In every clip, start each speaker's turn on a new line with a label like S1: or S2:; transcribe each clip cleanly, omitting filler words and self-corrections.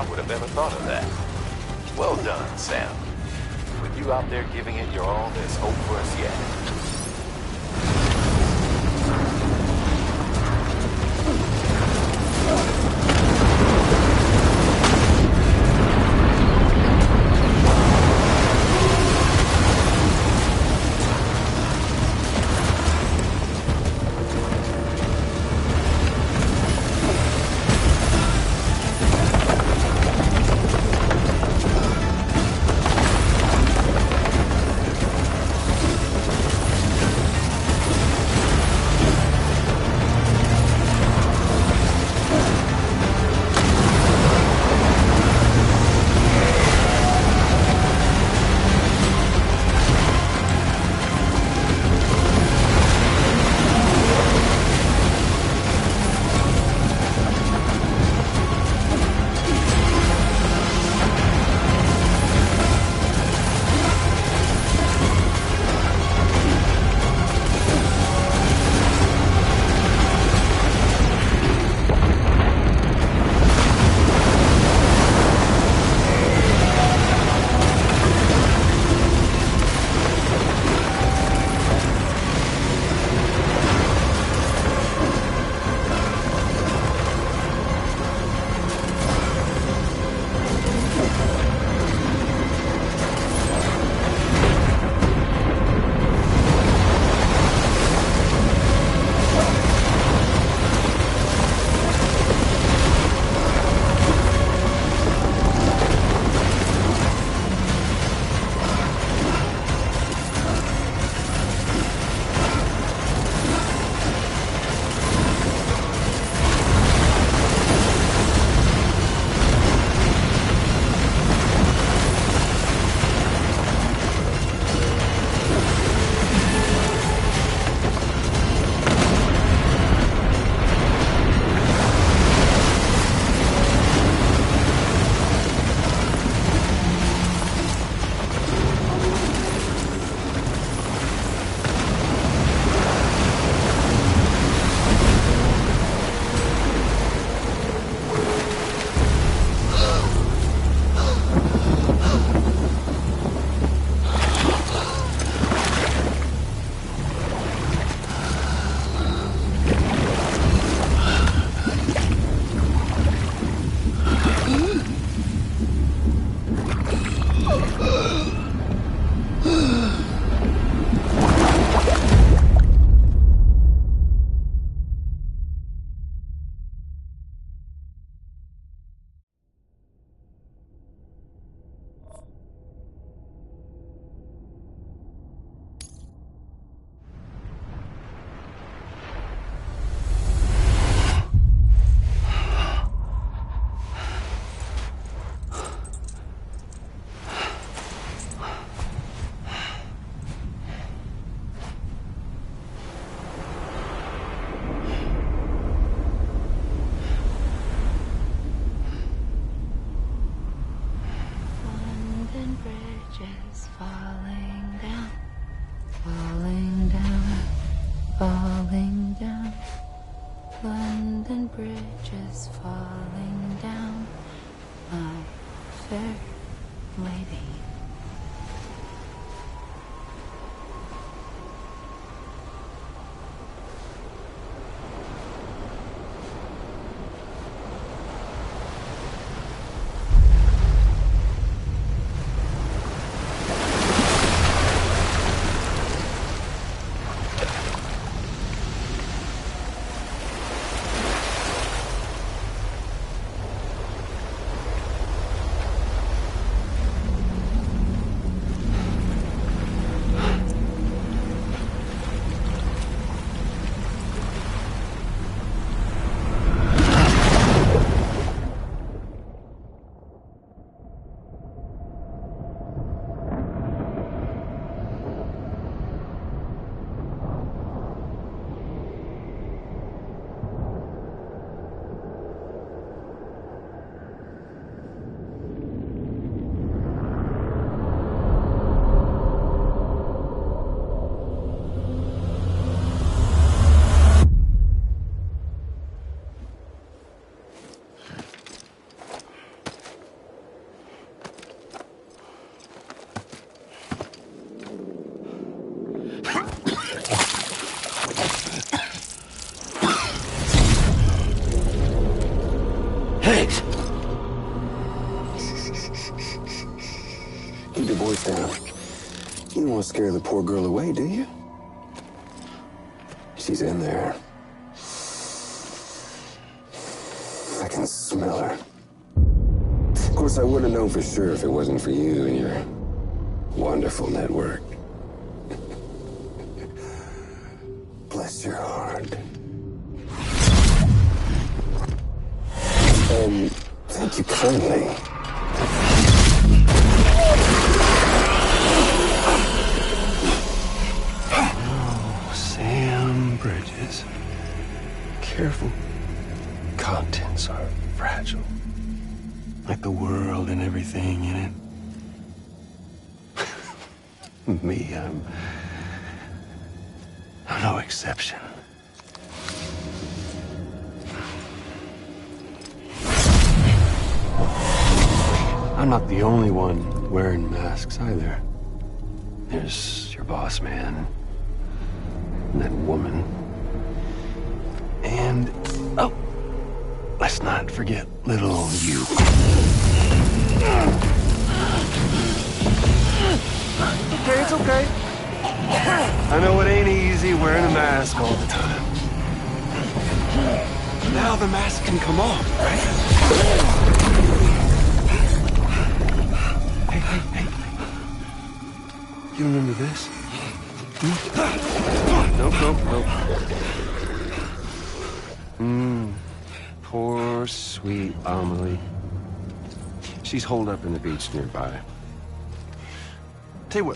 S1: I would have ever thought of that. Well done, Sam. With you out there giving it your all, there's hope for us yet.
S2: falling down. London Bridge is falling down, my fair lady.
S3: Keep your voice down. You don't want to scare the poor girl away, do you? She's in there. I can smell her. Of course, I wouldn't have known for sure if it wasn't for you and your wonderful network. Bless your heart. And thank you kindly. Oh, Sam Bridges. Careful. Contents are fragile. Like the world and everything in it. Me, I'm no exception. I'm not the only one wearing masks either. There's your boss man, and that woman, and, oh, let's not forget little you. Okay, it's okay. I know it ain't easy wearing a mask all the time. Now the mask can come off, right? Hey. You remember this? Nope. Poor, sweet Amelie. She's holed up in the beach nearby. Tell you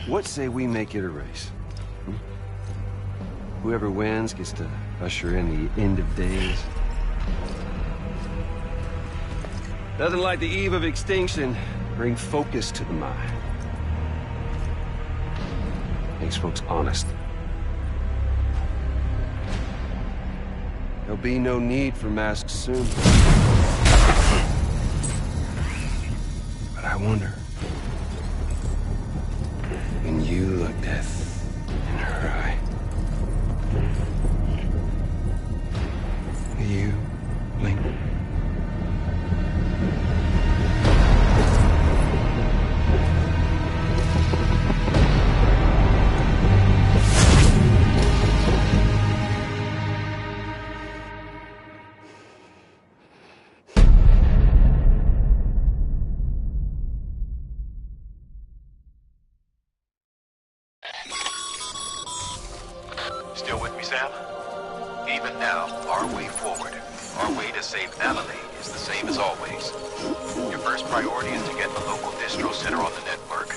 S3: what say we make it a race? Whoever wins gets to usher in the end of days. Nothing like the eve of extinction. Bring focus to the mind. Makes folks honest. There'll be no need for masks soon. But I wonder, when you look death in her eye, will you blink?
S1: Still with me, Sam? Even now, our way forward, our way to save Amelie is the same as always. Your first priority is to get the local distro center on the network.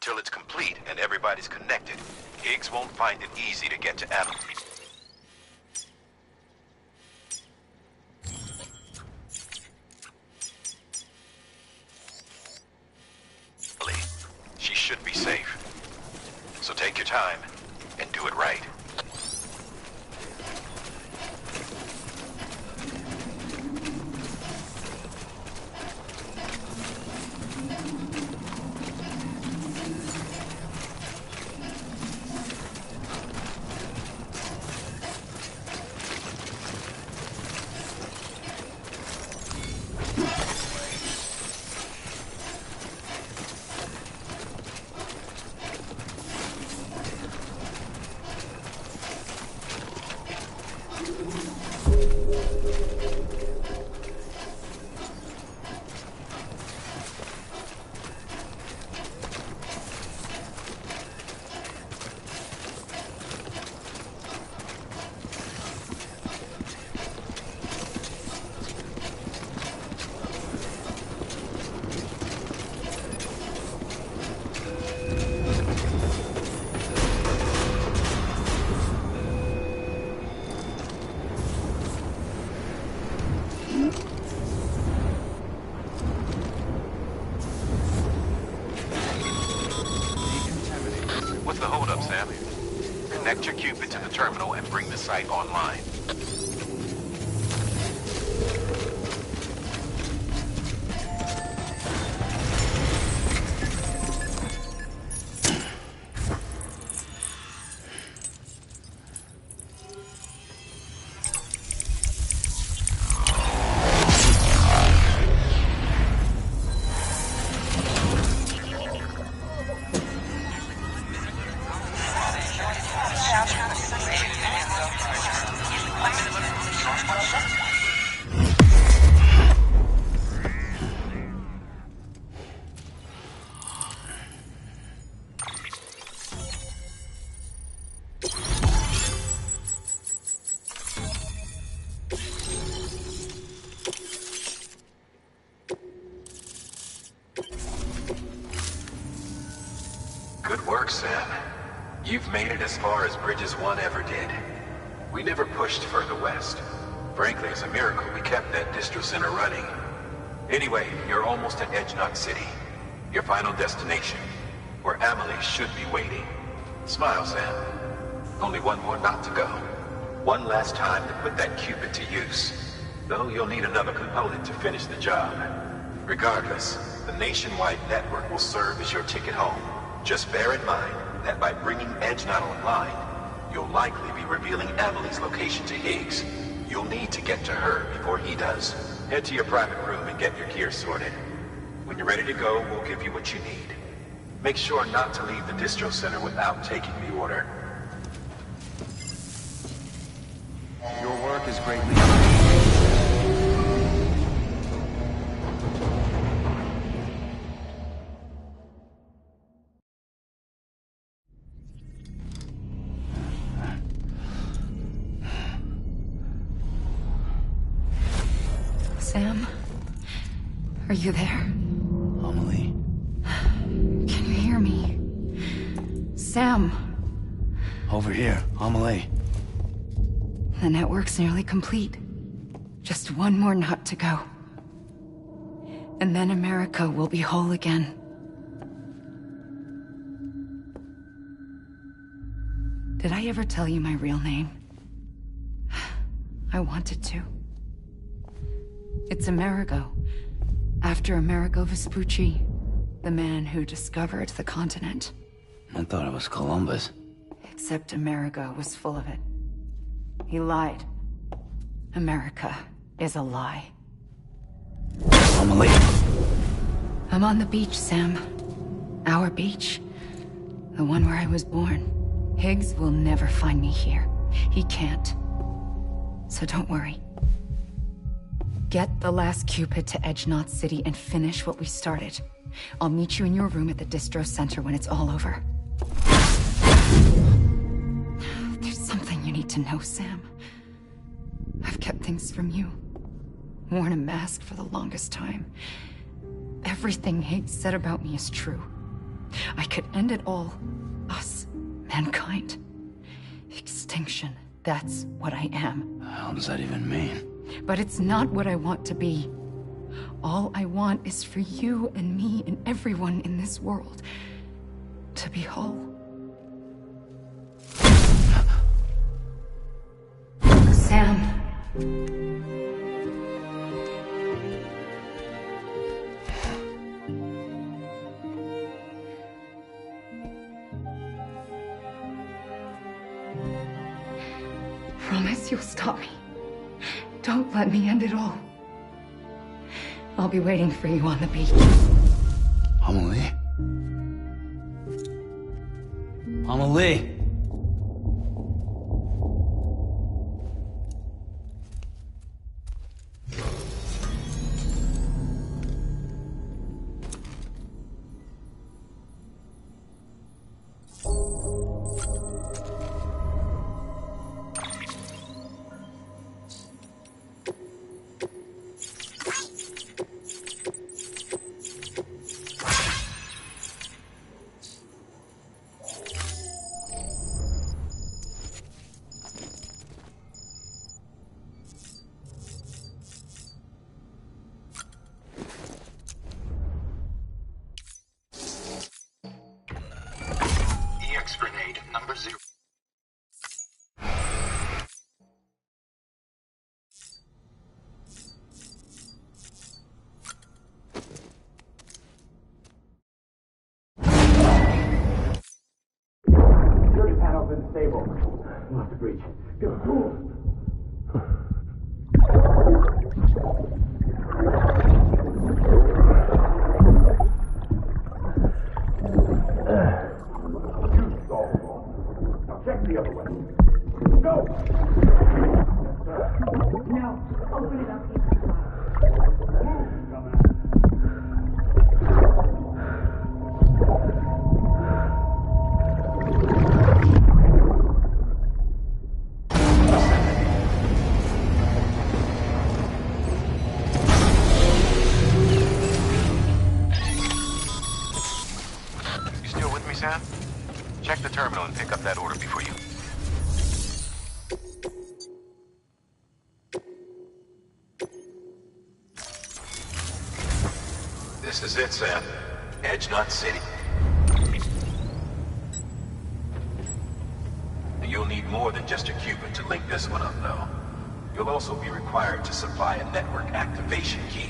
S1: Till it's complete and everybody's connected, Higgs won't find it easy to get to Amelie. She should be safe. So take your time and do it right. Connect your Cupid to the terminal and bring the site online. Good work, Sam. You've made it as far as Bridges 1 ever did. We never pushed further west. Frankly, it's a miracle we kept that distro center running. Anyway, you're almost at Edge Knot City, your final destination, where Amelie should be waiting. Smile, Sam. Only one more knot to go. One last time to put that Cupid to use. Though you'll need another component to finish the job. Regardless, the nationwide network will serve as your ticket home. Just bear in mind that by bringing Edge Knot online, you'll likely be revealing Amelie's location to Higgs. You'll need to get to her before he does. Head to your private room and get your gear sorted. When you're ready to go, we'll give you what you need. Make sure not to leave the distro center without taking the order.
S4: Your work is greatly
S2: Sam? Are you there?
S4: Amelie.
S2: Can you hear me? Sam!
S4: Over here, Amelie.
S2: The network's nearly complete. Just one more knot to go. And then America will be whole again. Did I ever tell you my real name? I wanted to. It's Amerigo, after Amerigo Vespucci, the man who discovered the continent.
S4: I thought it was Columbus.
S2: Except Amerigo was full of it. He lied. America is a lie.
S4: Amelie.
S2: I'm on the beach, Sam. Our beach. The one where I was born. Higgs will never find me here. He can't. So don't worry. Get the last Cupid to Edge Knot City and finish what we started. I'll meet you in your room at the distro center when it's all over. There's something you need to know, Sam. I've kept things from you. Worn a mask for the longest time. Everything Higgs said about me is true. I could end it all. Us. Mankind. Extinction. That's what I am.
S4: How does that even mean?
S2: But it's not what I want to be. All I want is for you and me and everyone in this world to be whole. Sam. Promise you'll stop me. Don't let me end it all. I'll be waiting for you on the beach.
S4: Amelie? Amelie!
S3: breach. Get a move.
S1: You stalled. Now check the other way. Go!
S5: No, open it up.
S1: You still with me, Sam? Check the terminal and pick up that order before you... This is it, Sam. Edge Knot City. You'll need more than just a Cupid to link this one up, though. You'll also be required to supply a network activation key.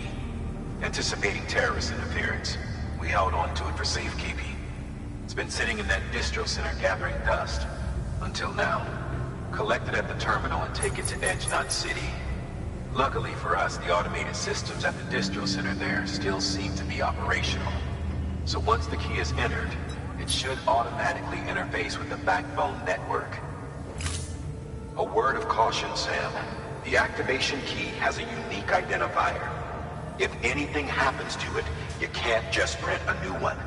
S1: Anticipating terrorist interference, we held on to it for safekeeping. It's been sitting in that distro center gathering dust. Until now. Collect it at the terminal and take it to Edge Knot City. Luckily for us, the automated systems at the distro center there still seem to be operational. So once the key is entered, it should automatically interface with the backbone network. A word of caution, Sam. The activation key has a unique identifier. If anything happens to it, you can't just print a new one.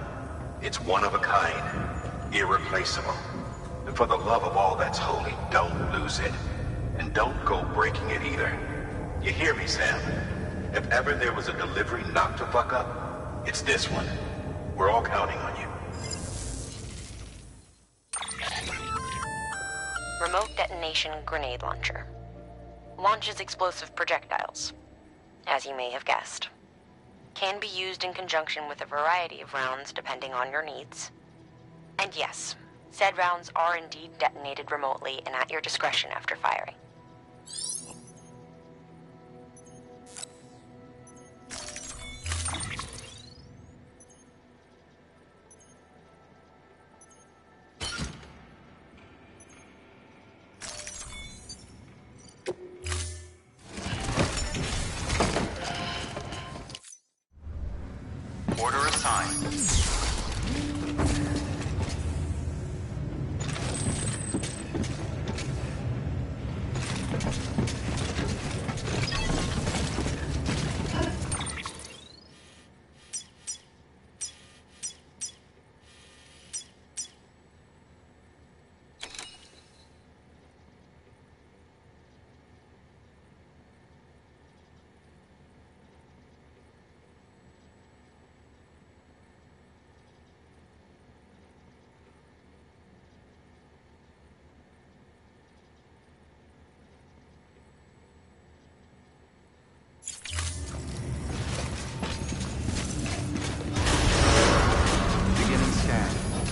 S1: It's one of a kind, irreplaceable. And for the love of all that's holy, don't lose it. And don't go breaking it either. You hear me, Sam? If ever there was a delivery not to fuck up, it's this one. We're all counting on you.
S6: Remote detonation grenade launcher. Launches explosive projectiles. As you may have guessed. Can be used in conjunction with a variety of rounds depending on your needs. And yes, said rounds are indeed detonated remotely and at your discretion after firing.
S1: Order assigned.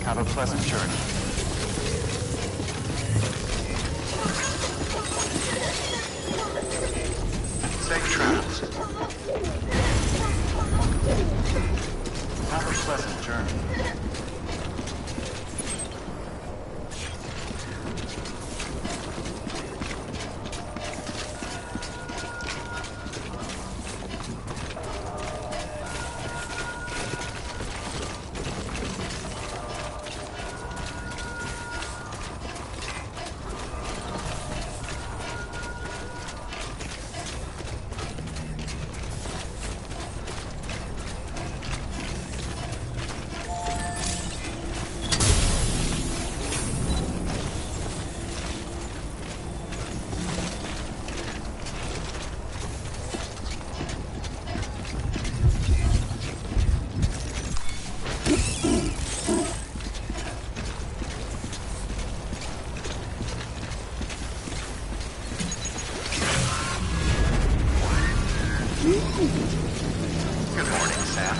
S1: Have a pleasant journey. Safe travels. Have a pleasant journey. Good morning, Sam.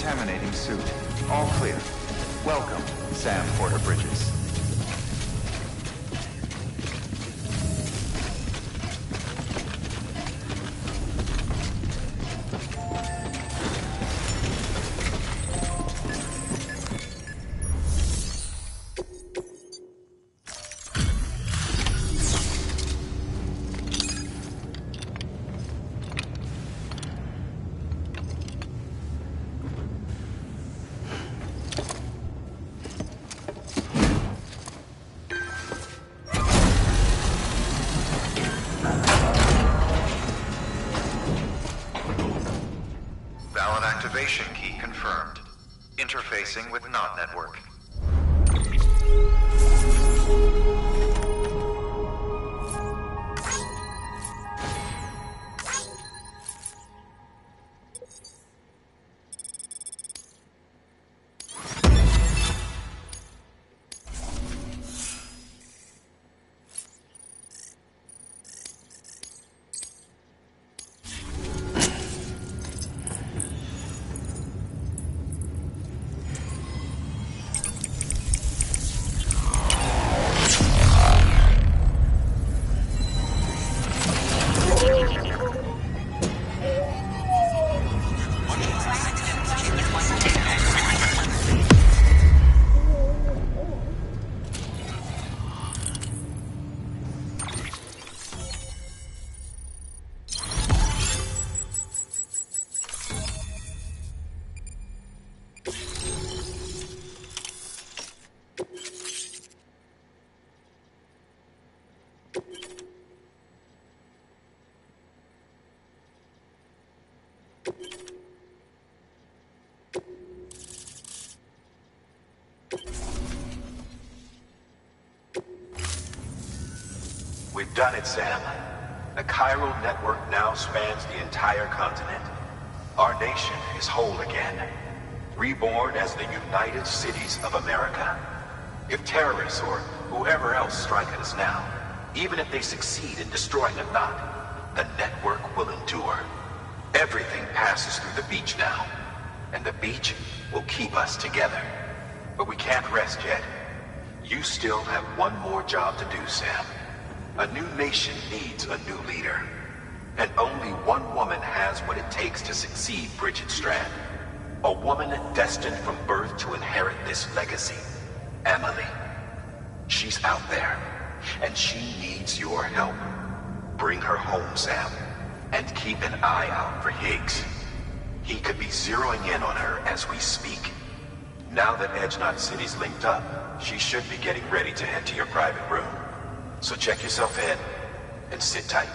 S1: decontaminating suit. All clear. Welcome, Sam Porter Bridges. Valid activation key confirmed. Interfacing with NOT network. We've done it, Sam. The chiral network now spans the entire continent. Our nation is whole again, reborn as the United Cities of America. If terrorists or whoever else strike at us now, even if they succeed in destroying the knot, the network will endure. Everything passes through the beach now, and the beach will keep us together. But we can't rest yet. You still have one more job to do, Sam. A new nation needs a new leader. And only one woman has what it takes to succeed Bridget Strand. A woman destined from birth to inherit this legacy. Emily. She's out there, and she needs your help. Bring her home, Sam, and keep an eye out for Higgs. He could be zeroing in on her as we speak. Now that Edge Knot City's linked up, she should be getting ready to head to your private room. So check yourself in, and sit tight.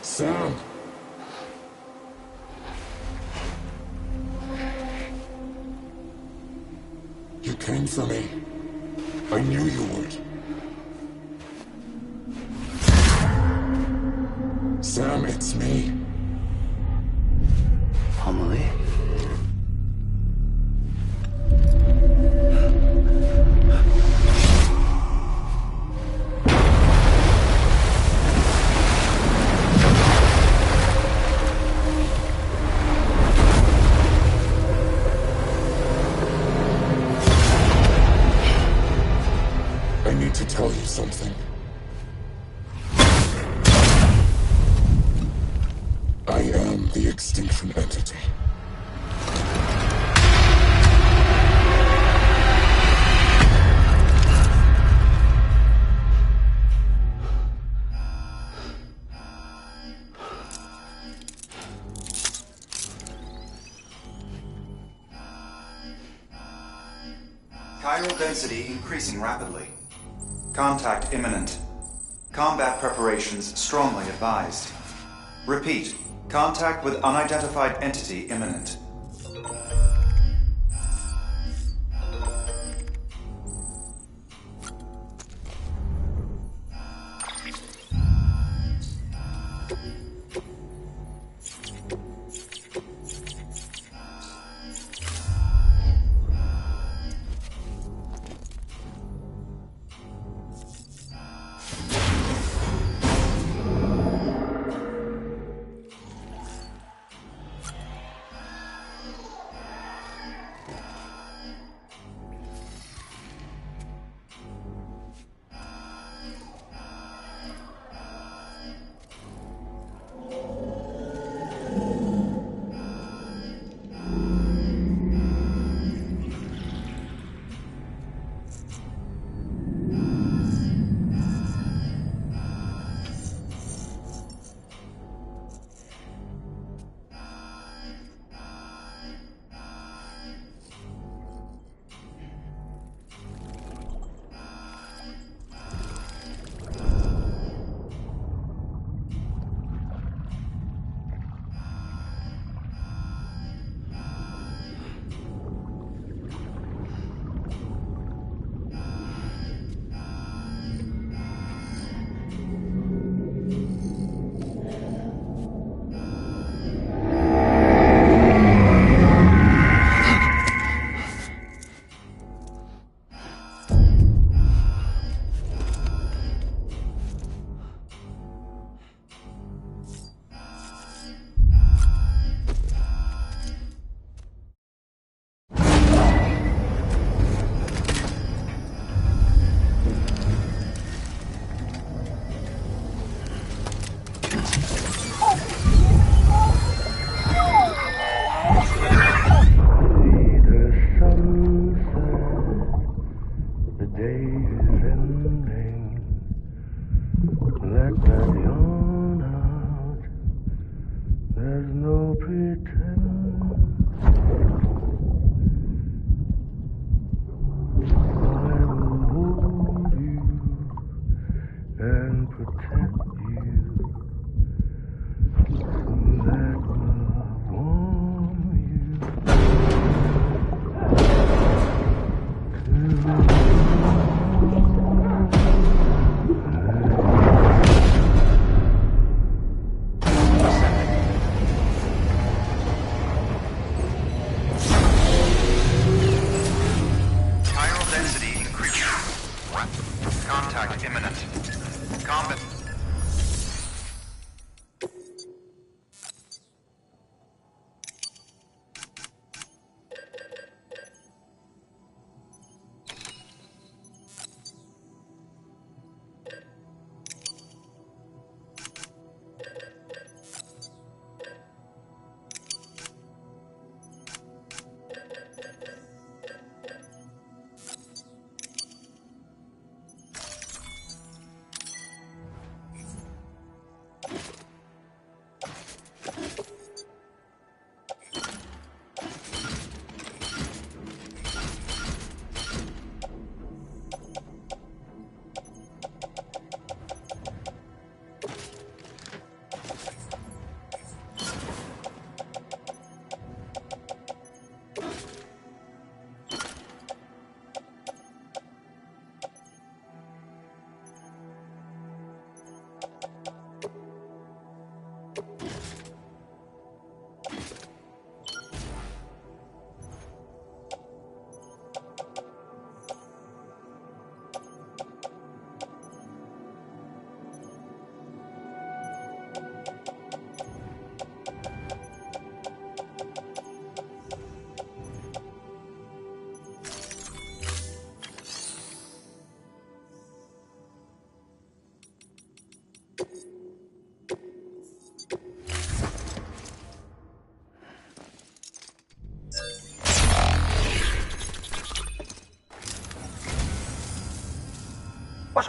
S7: Sam! You came for me. I knew you would. Sam, it's me.
S4: Amelie?
S7: the extinction entity.
S8: Chiral density increasing rapidly. Contact imminent. Combat preparations strongly advised. Repeat, contact with unidentified entity imminent. Contact imminent. Combat.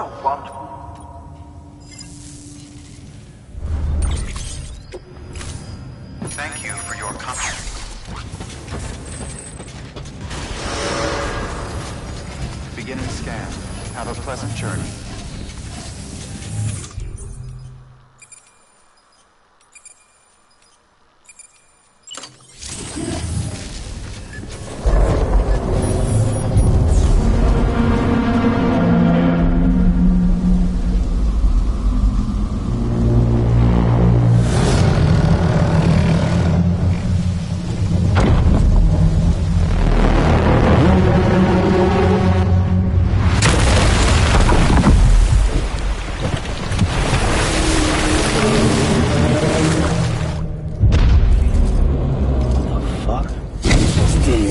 S8: a wonderful... Thank you for your company. Beginning scan. Have a pleasant journey.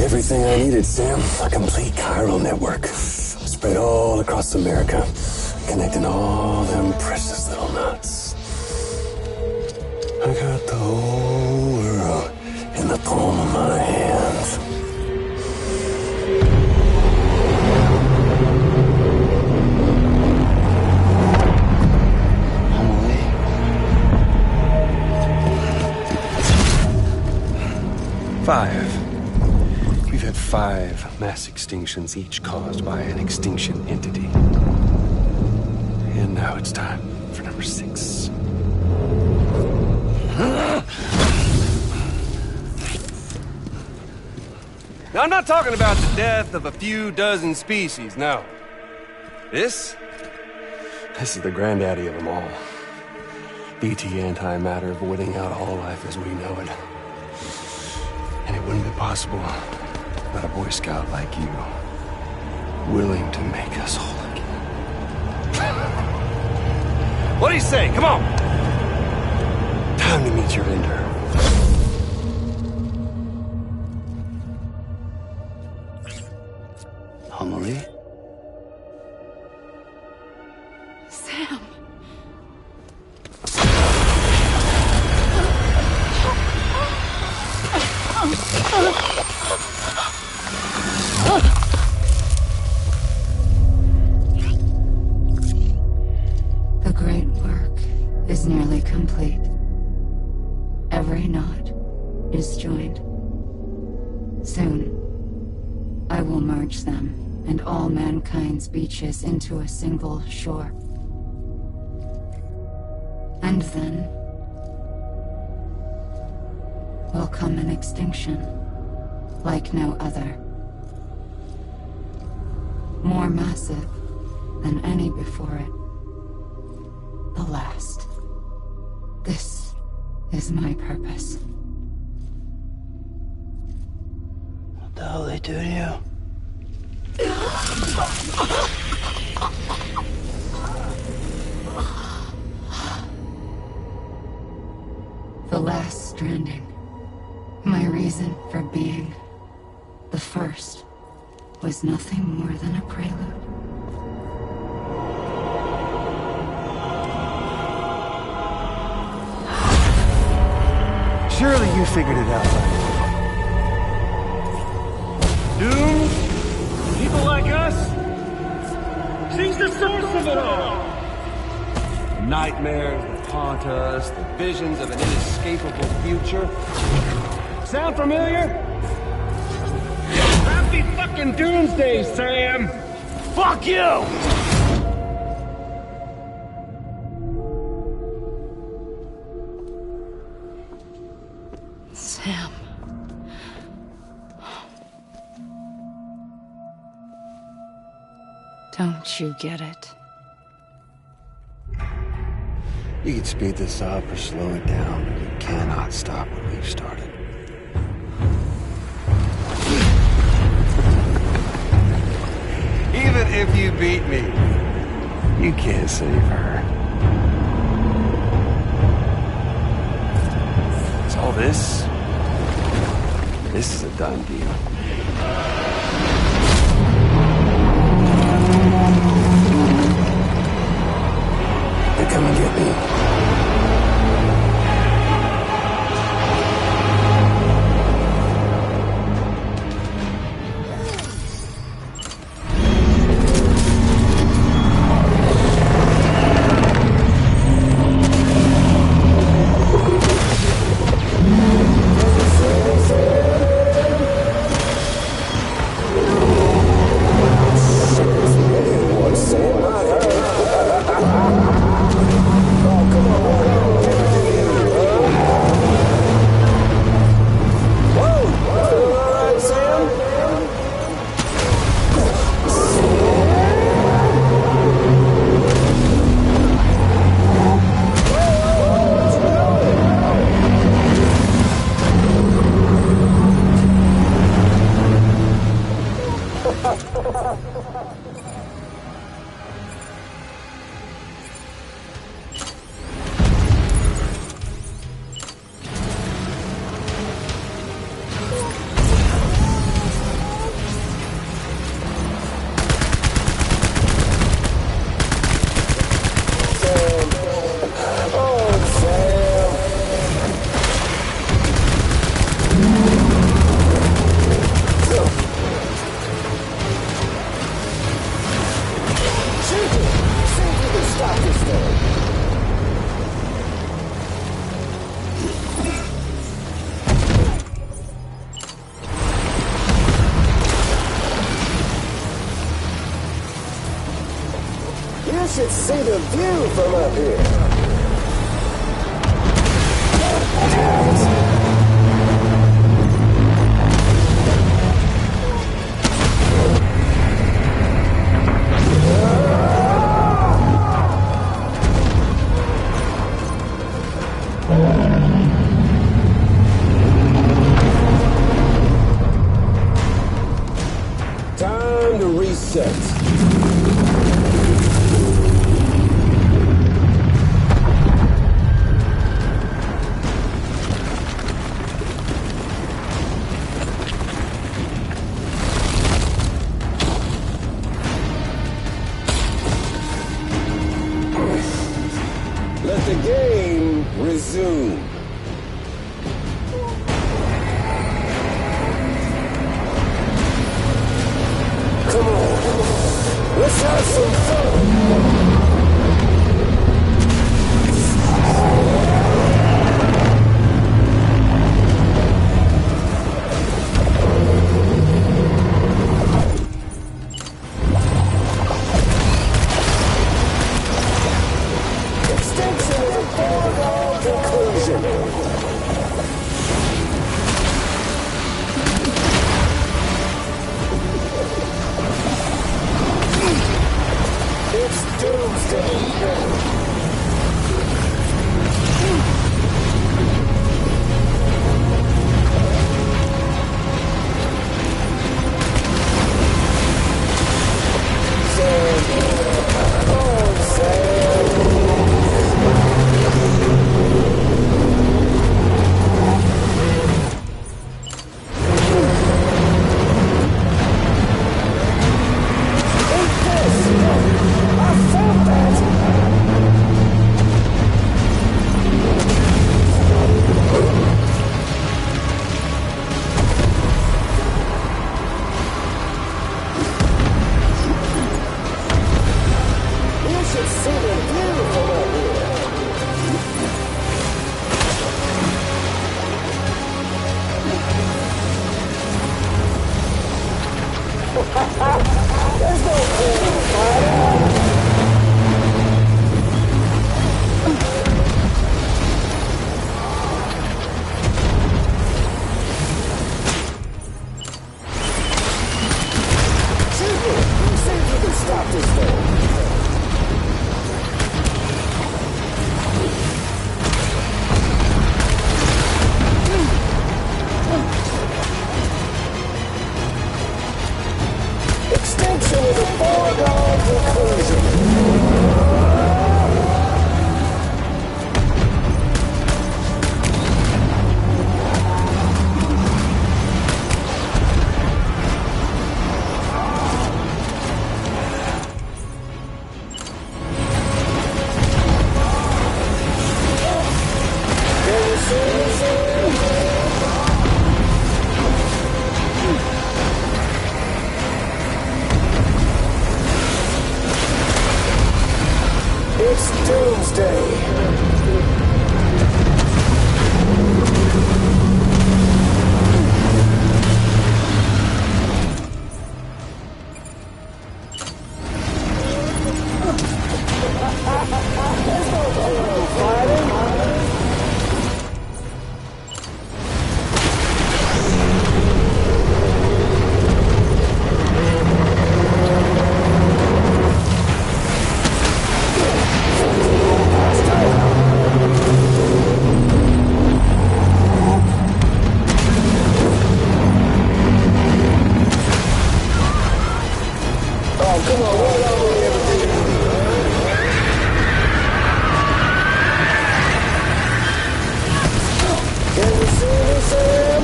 S3: Everything I needed, Sam. A complete chiral network. Spread all across America. Connecting all them precious little nuts. I got the whole world in the palm of my hand.
S4: Amelie.
S3: 5. We've had 5 mass extinctions, each caused by an extinction entity. And now it's time for number 6. Now, I'm not talking about the death of a few dozen species, no. This is the granddaddy of them all. BT antimatter voiding out all life as we know it. And it wouldn't be possible without a Boy Scout like you, willing to make us whole again. What do you say? Come on! Time to meet your ender.
S4: Amelie?
S2: Sam. The great work is nearly complete. Every knot is joined. Soon, I will merge them and all mankind's beaches into a single shore. And then will come an extinction like no other. More massive than any before it. The last. This is my purpose.
S4: What the hell they do to you?
S2: The last stranding. My reason for being. The first was nothing more than a prelude.
S3: Surely you figured it out.
S9: Doom? People like us? She's the source of it all!
S3: Nightmares that haunt us, the visions of an inescapable future. Sound familiar?
S9: Happy fucking doomsday, Sam! Fuck you!
S2: Sam. Don't you get it?
S3: You can speed this up or slow it down, but you cannot stop what we've started. Even if you beat me, you can't save her. So all this is a done deal. They come and get me.
S10: should see the view from up here. Time to reset. Let the game resume. Come on, let's have some fun. Extinction is a foregone conclusion. It's doomsday. There's no point fighting. See if you can stop this thing. Extinction is a foregone conclusion. Can you see this? It's doomsday. There's no point fighting. Oh, come on, roll over with everything. Can you see me, Sam?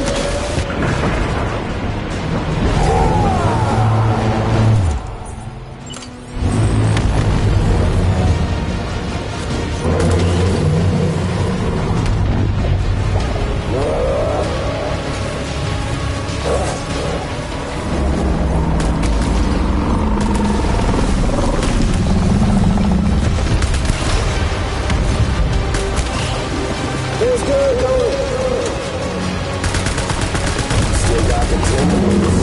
S10: Feels good, don't it? Still got the 10 minutes.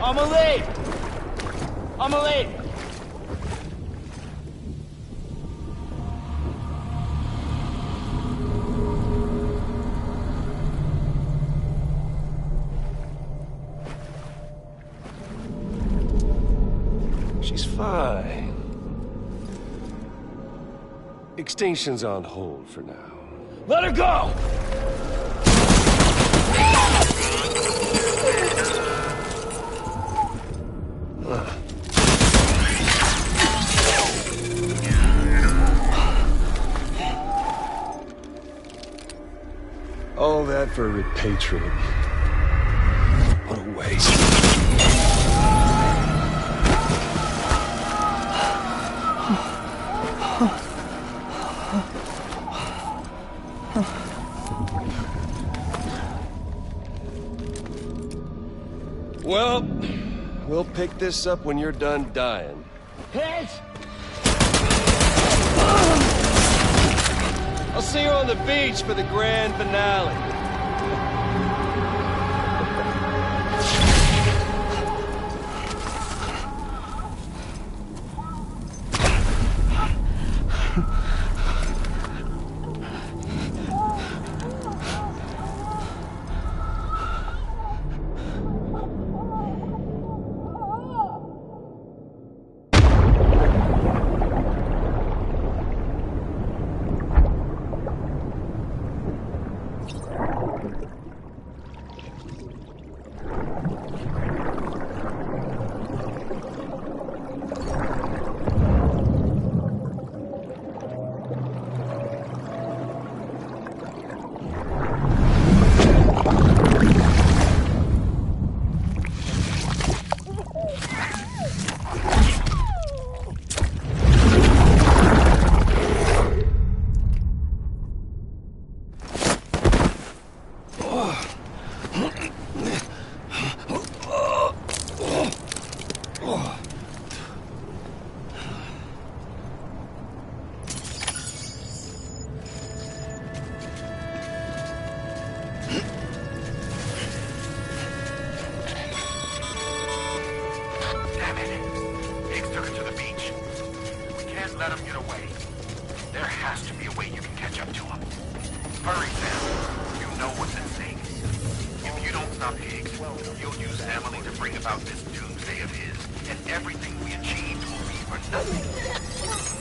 S9: Amelie! Amelie!
S3: She's fine. Extinction's on hold for now.
S9: Let her go!
S3: All that for repatriating. What a waste. Well, we'll pick this up when you're done dying.
S9: Hit!
S3: I'll see you on the beach for the grand finale.
S1: Damn it. Higgs took her to the beach. We can't let him get away. There has to be a way you can catch up to him. Hurry, Sam. You know what's at stake. If you don't stop Higgs, you'll use Emily to bring about this doomsday of his, and everything we achieved will be for nothing.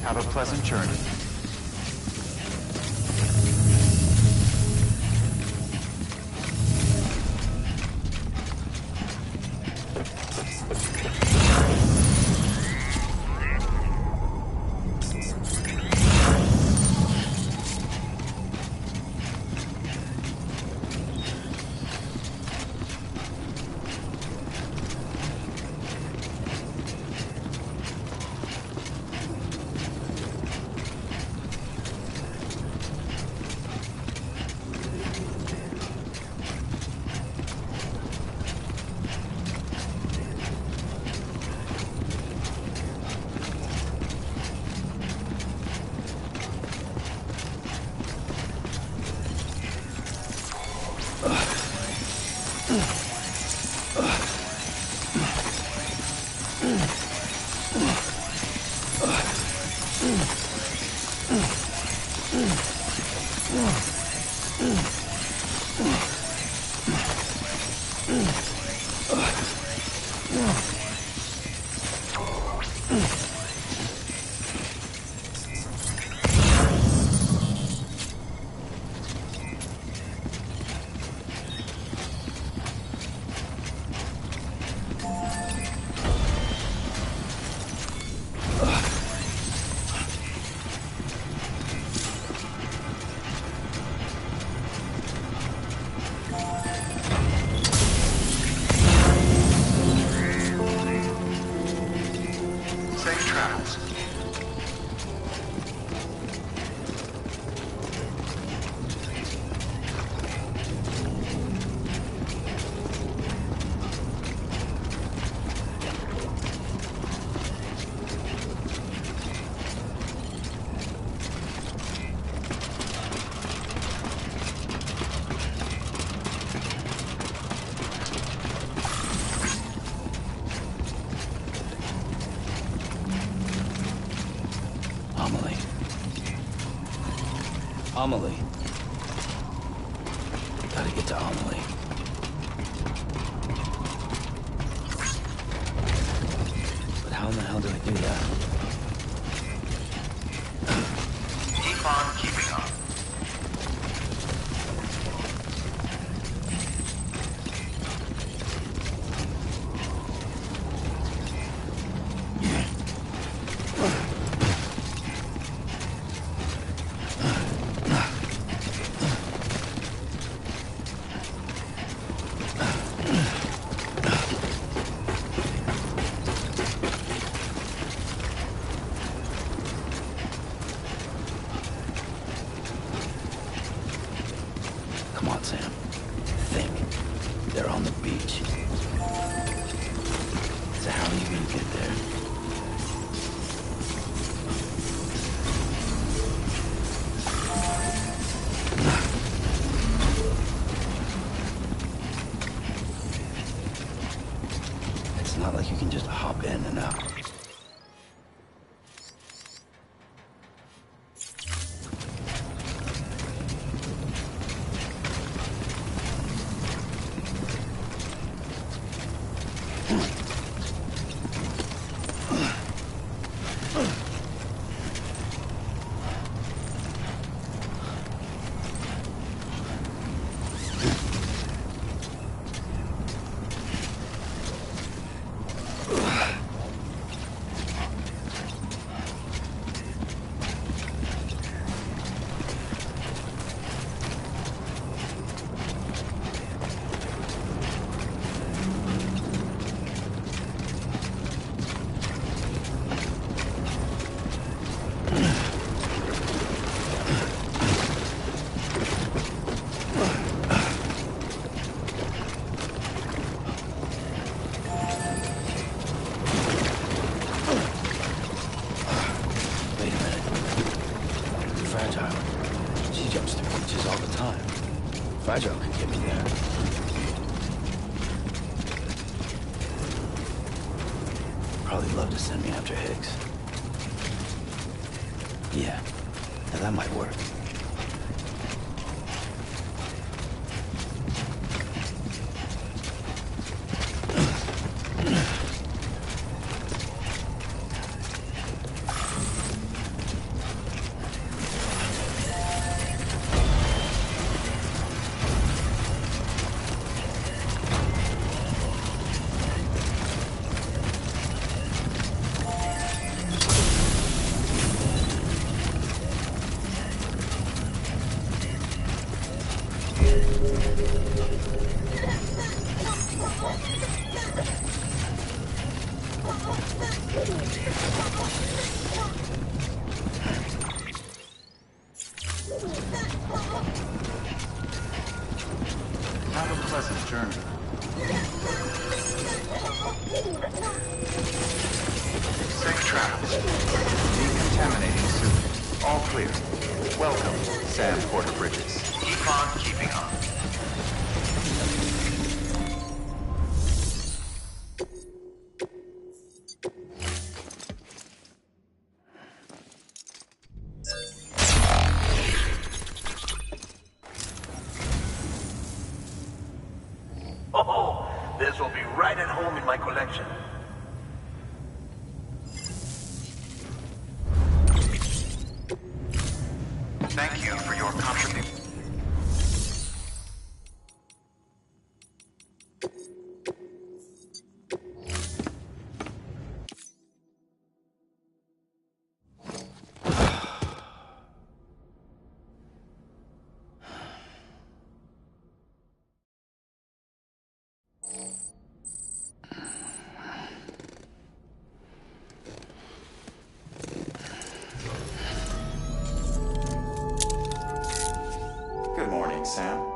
S8: Have a pleasant journey.
S4: Amelie. Gotta get to Amelie. But how in the hell do I do that?
S1: Keep on keeping on.
S4: Come on, Sam. Think. They're on the beach. So how are you gonna get there? It's not like you can just hop in and out. Fragile could get me there. Probably love to send me after Higgs. Yeah, now that might work.
S8: Have a pleasant journey.
S1: Safe travels.
S8: Decontaminating suit. All clear. Welcome, Sam Porter Bridges.
S1: Keep on keeping on.
S11: Oh, this will be right at home in my collection.
S1: Thank you for your contribution.
S8: Good morning, Sam.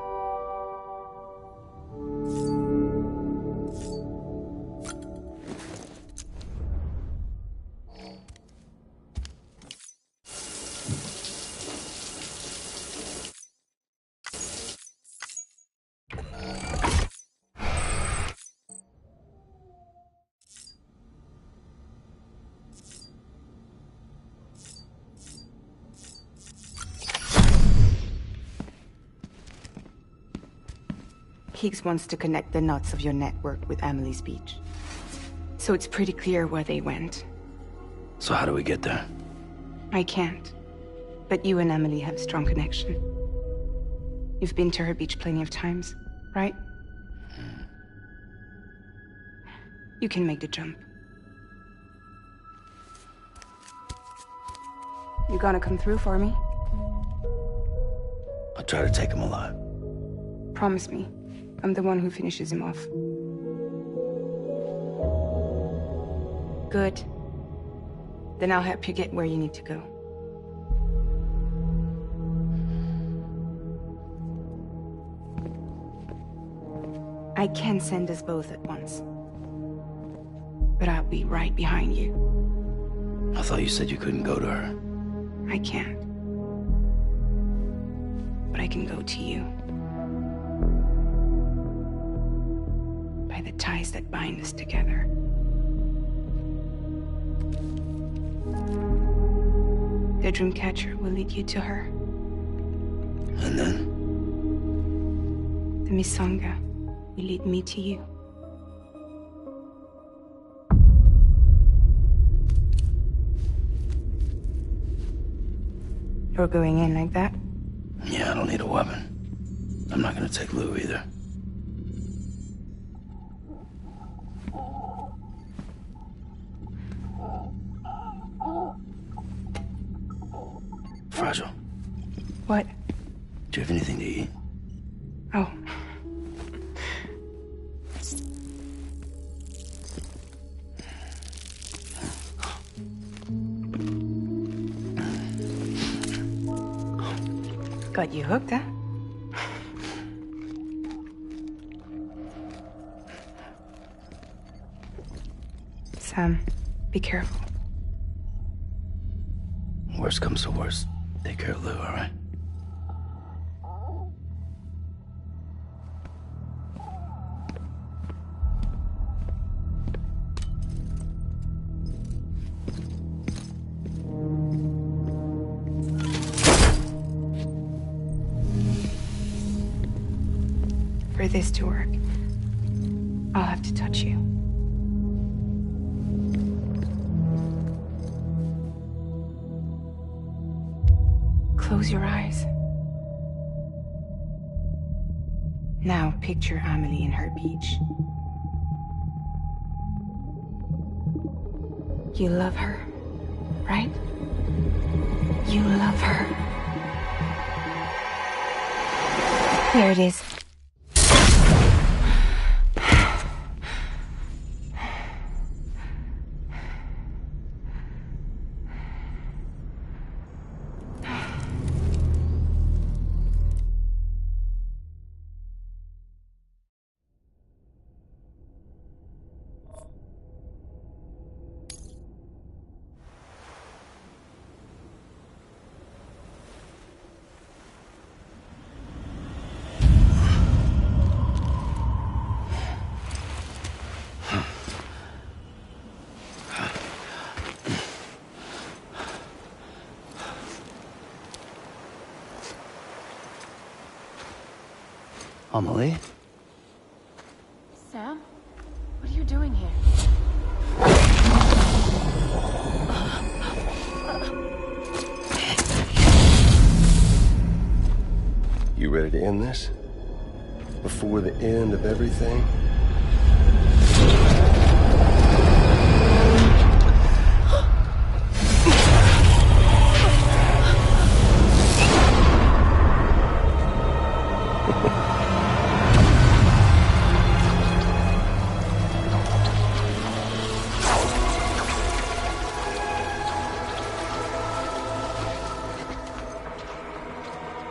S12: Higgs wants to connect the knots of your network with Amelie's beach. So it's pretty clear where they went.
S4: So how do we get there?
S12: I can't. But you and Amelie have a strong connection. You've been to her beach plenty of times, right? You can make the jump. You gonna come through for me?
S4: I'll try to take him alive.
S12: Promise me. I'm the one who finishes him off. Good. Then I'll help you get where you need to go. I can send us both at once. But I'll be right behind you.
S4: I thought you said you couldn't go to her.
S12: I can't. But I can go to you. By the ties that bind us together. The Dreamcatcher will lead you to her.
S4: And then?
S12: The Misanga will lead me to you. You're going in like that?
S4: Yeah, I don't need a weapon. I'm not gonna take Lou either. Fragile.
S12: What?
S4: Do you have anything to eat?
S12: Oh. Got you hooked, huh? Sam, be careful.
S4: Worst comes to worst. Take care of Lou, all right?
S12: For this to work, I'll have to touch you. Close your eyes. Now picture Amelie in her beach. You love her, right? You love her. There it is.
S4: Amelie?
S13: Sam? What are you doing here?
S3: You ready to end this? Before the end of everything?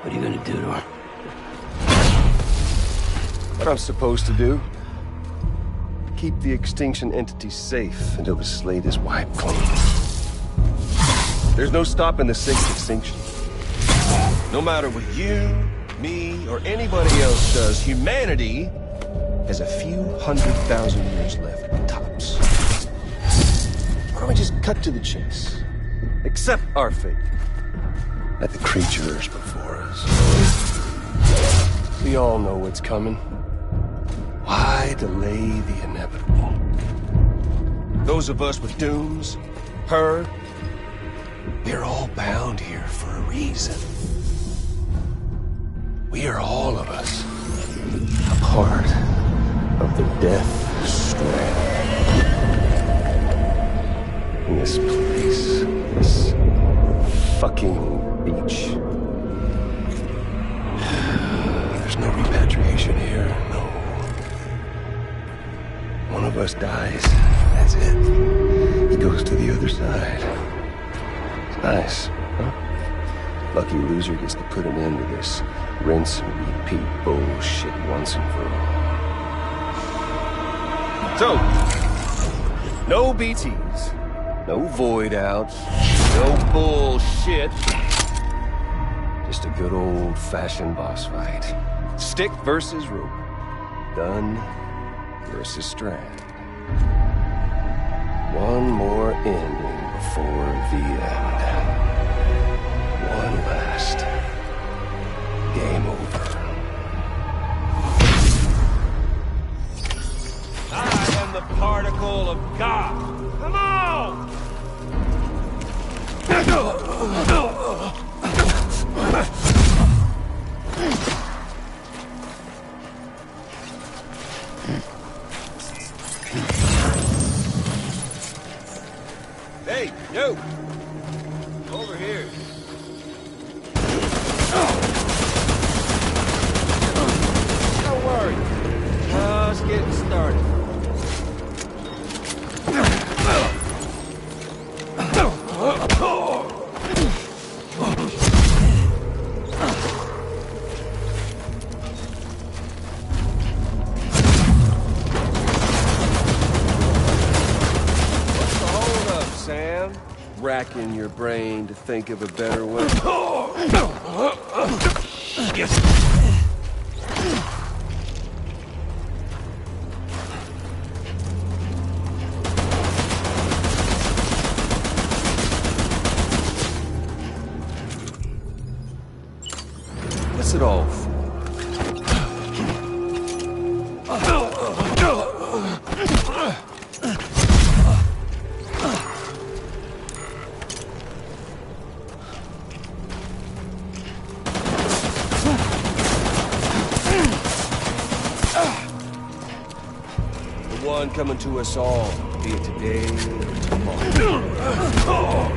S4: What are you gonna do to her?
S3: What I'm supposed to do? Keep the extinction entity safe until the slate is wiped clean. There's no stopping the sixth extinction. No matter what you, me, or anybody else does, humanity has a few 100,000 years left, tops. Why don't we just cut to the chase? Accept our fate. Like the creatures before us. We all know what's coming. Why delay the inevitable? Those of us with dooms, her, we're all bound here for a reason. We are all of us a part of the Death Strand. In this place, this fucking beach. There's no repatriation here, no. One of us dies, that's it. He goes to the other side. It's nice, huh? Lucky loser gets to put an end to this rinse and repeat bullshit once and for all. So, no BTs, no void outs, no bullshit. Just a good old-fashioned boss fight. Stick versus rope. Gun versus strand. One more ending before the end. One last game over.
S9: I am the particle of God. Come on!
S3: Hey, yo! Over here. Don't worry. Just getting started. Racking your brain to think of a better way. What's it all for? One coming to us all, be it today or tomorrow.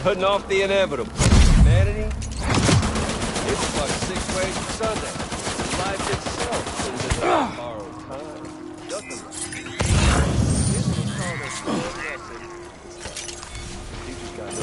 S3: Putting off the inevitable. Humanity? It's like 6 ways to Sunday. Life itself is a borrowed time. Nothing like it. Here's what we call this one lesson. You just got no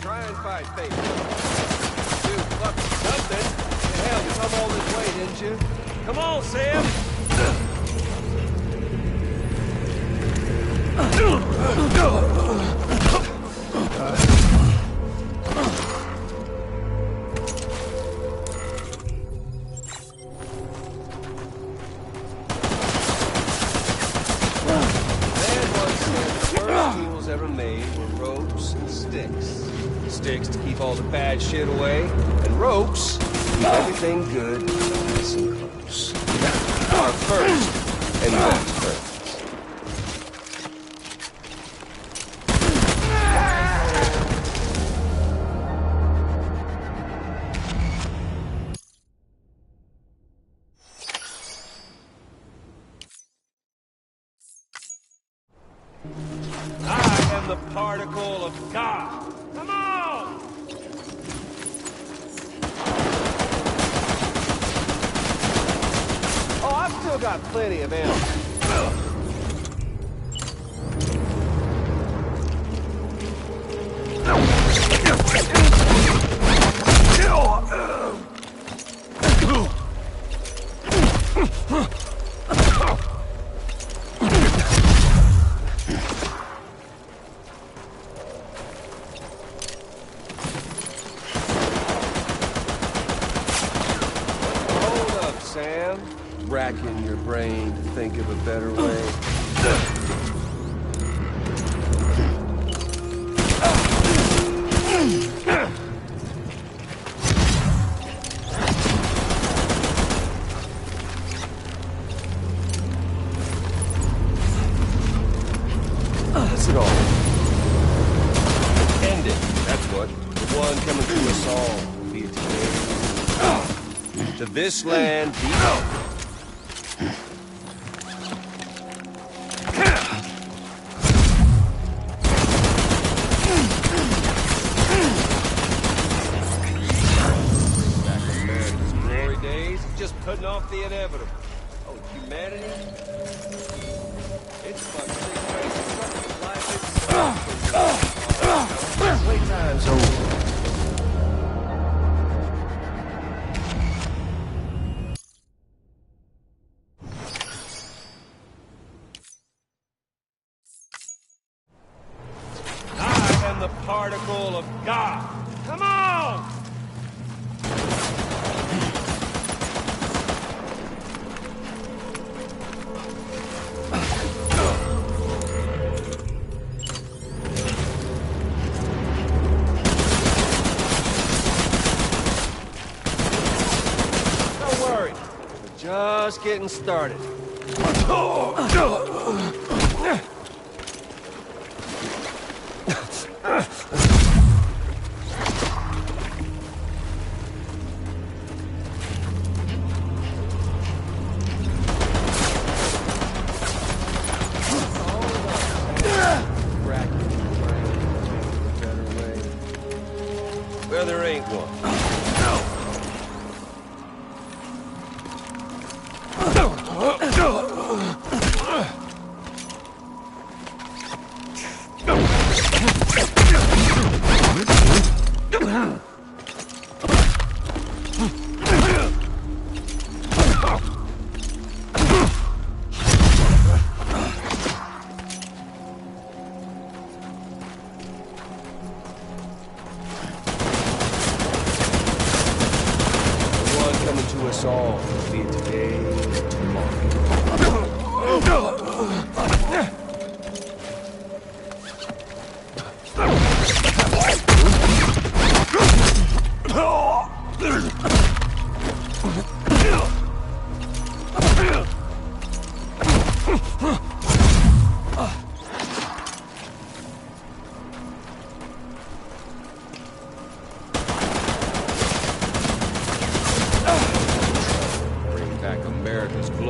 S3: Try and fight fate. You fucking something. Hell, you come all this way, didn't you? Come on, Sam! Ever made were ropes and sticks. Sticks to keep all the bad shit away, and ropes to keep everything good, nice and close. Our first and most first. I am the particle of God. Come on! Oh, I've still got plenty of ammo. Sam, racking your brain to think of a better way. That's it all. End it. That's what. The one coming to us all will be today. To this land, be back in America's glory days, just putting off the inevitable. Oh, humanity? It's like 6 ways to life itself. Playtime's over. The particle of God. Come on! Don't worry. We're just getting started. Well, there ain't one. No.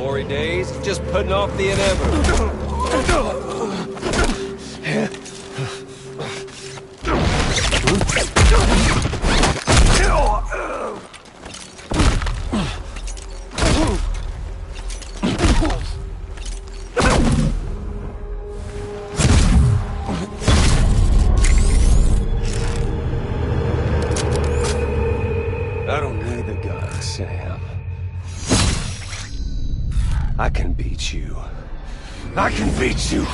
S3: glory days. He's just putting off the inevitable. I don't need the gun, Sam. I can beat you. I can beat you!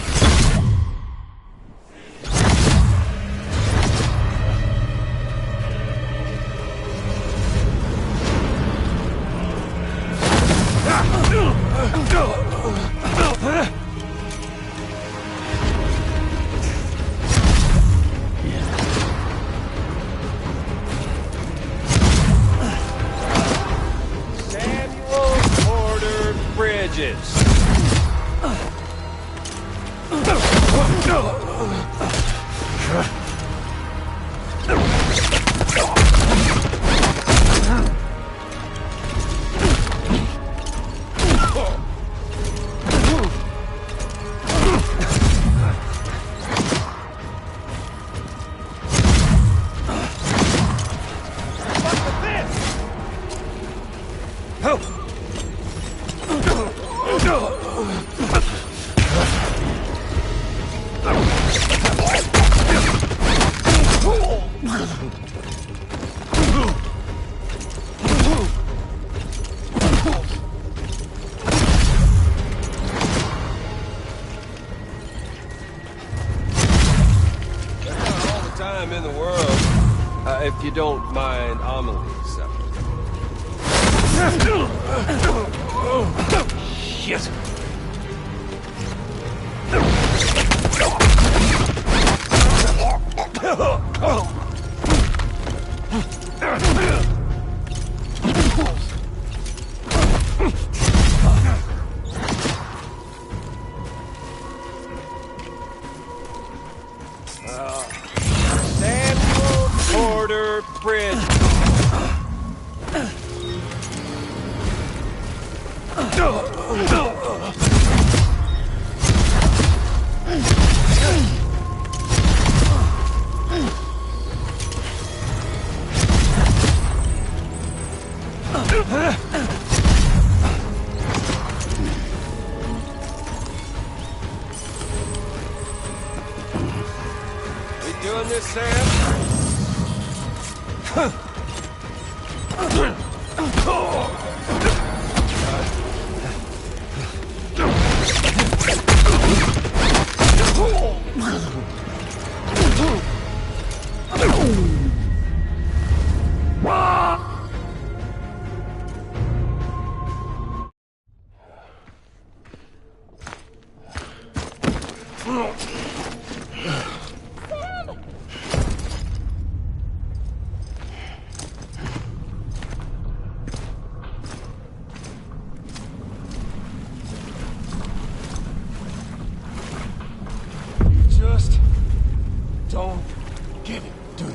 S3: Time in the world, if you don't mind Amelie's. Shit. Bridge. We doing this, Sam? Don't get it, do you?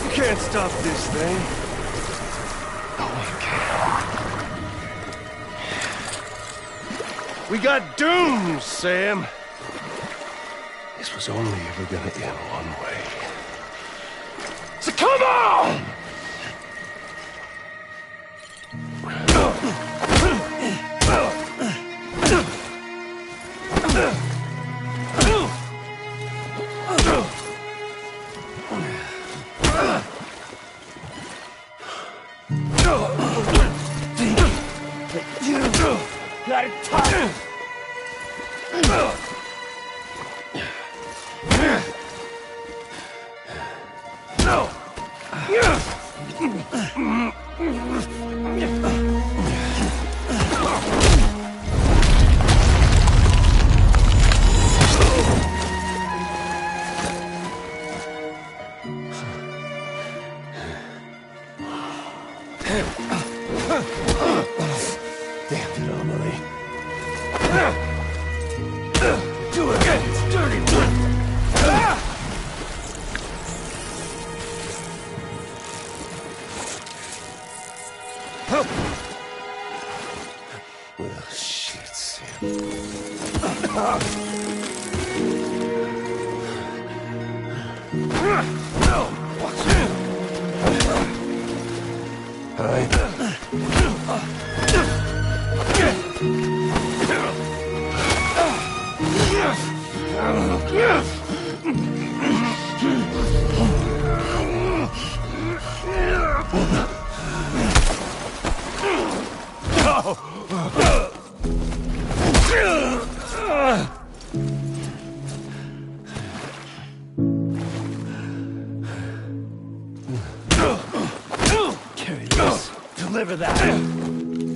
S3: You can't stop this thing. No one can. We got doomed, Sam. This was only ever gonna end one way. So come on! Got it tight. Damn it, Amelie. Do it again, it's dirty.
S4: Carry this. Deliver that.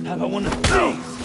S4: How about one of these?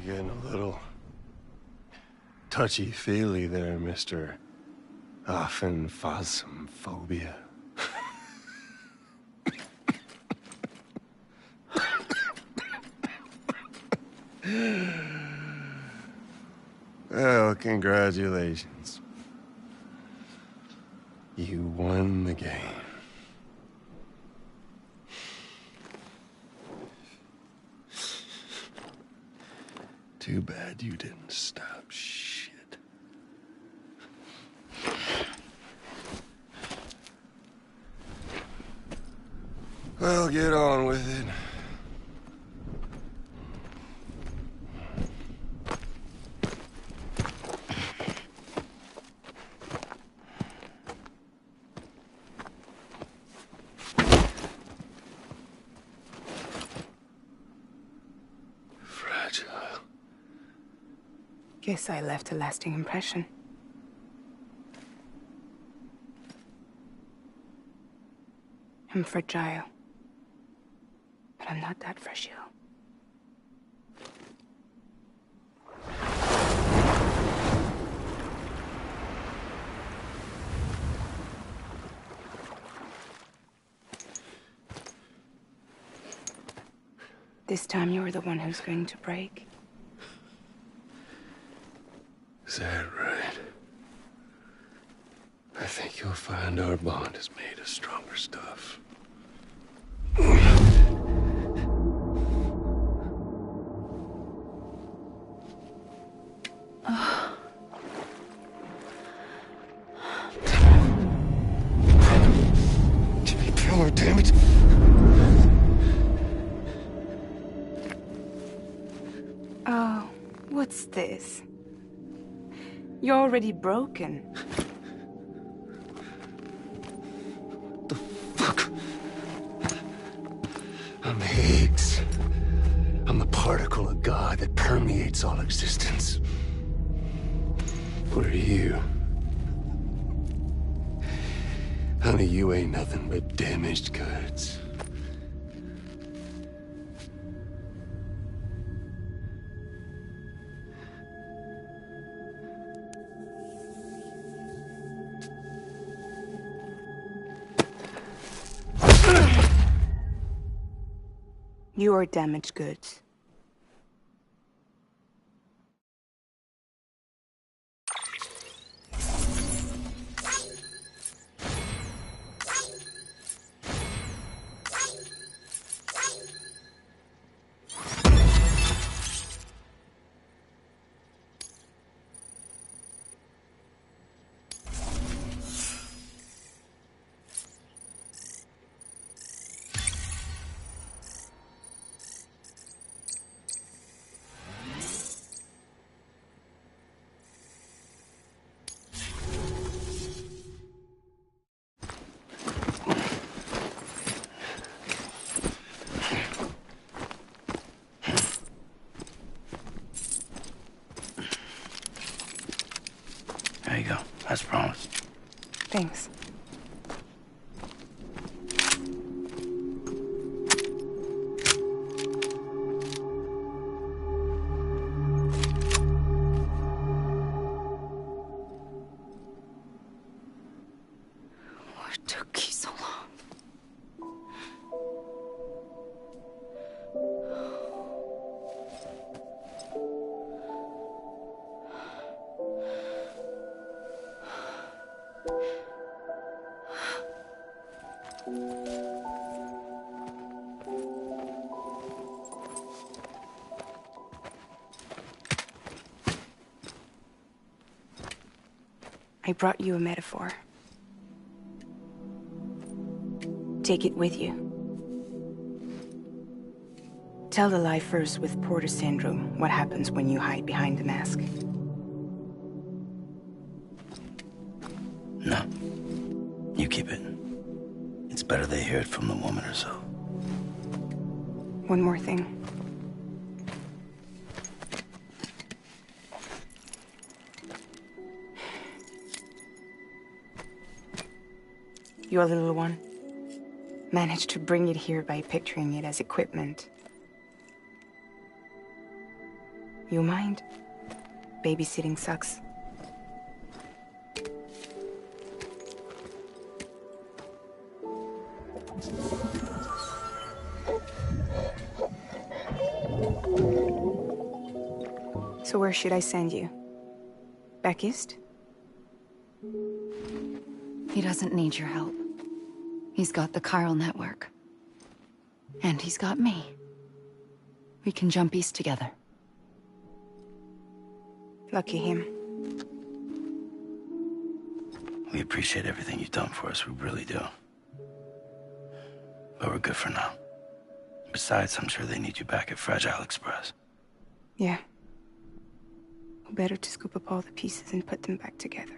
S3: Getting a little touchy-feely there, Mr. Phasmophobia. Well, congratulations. You won the game. Too bad you didn't stop shit. Well, get on with it. Fragile.
S12: Guess I left a lasting impression. I'm fragile. But I'm not that fragile. This time you're the one who's going to break.
S3: Is that right? I think you'll find our bond is made of stronger stuff. Jimmy Pillar, damn it!
S12: Oh, what's this? You're already broken.
S3: The fuck? I'm Higgs. I'm the particle of God that permeates all existence. What are you? Honey, you ain't nothing but damaged goods.
S12: You are damaged goods.
S14: As promised.
S12: Thanks.
S2: What took you so long?
S12: I brought you a metaphor. Take it with you. Tell the lie first with Porter syndrome, what happens when you hide behind the mask.
S14: No. You keep it. It's better they hear it from the woman herself.
S12: One more thing. Your little one managed to bring it here by picturing it as equipment. You mind? Babysitting sucks. So where should I send you? Back east?
S2: He doesn't need your help. He's got the chiral network. And he's got me. We can jump east together.
S12: Lucky him.
S14: We appreciate everything you've done for us, we really do. But we're good for now. Besides, I'm sure they need you back at Fragile Express.
S12: Yeah. Better to scoop up all the pieces and put them back together.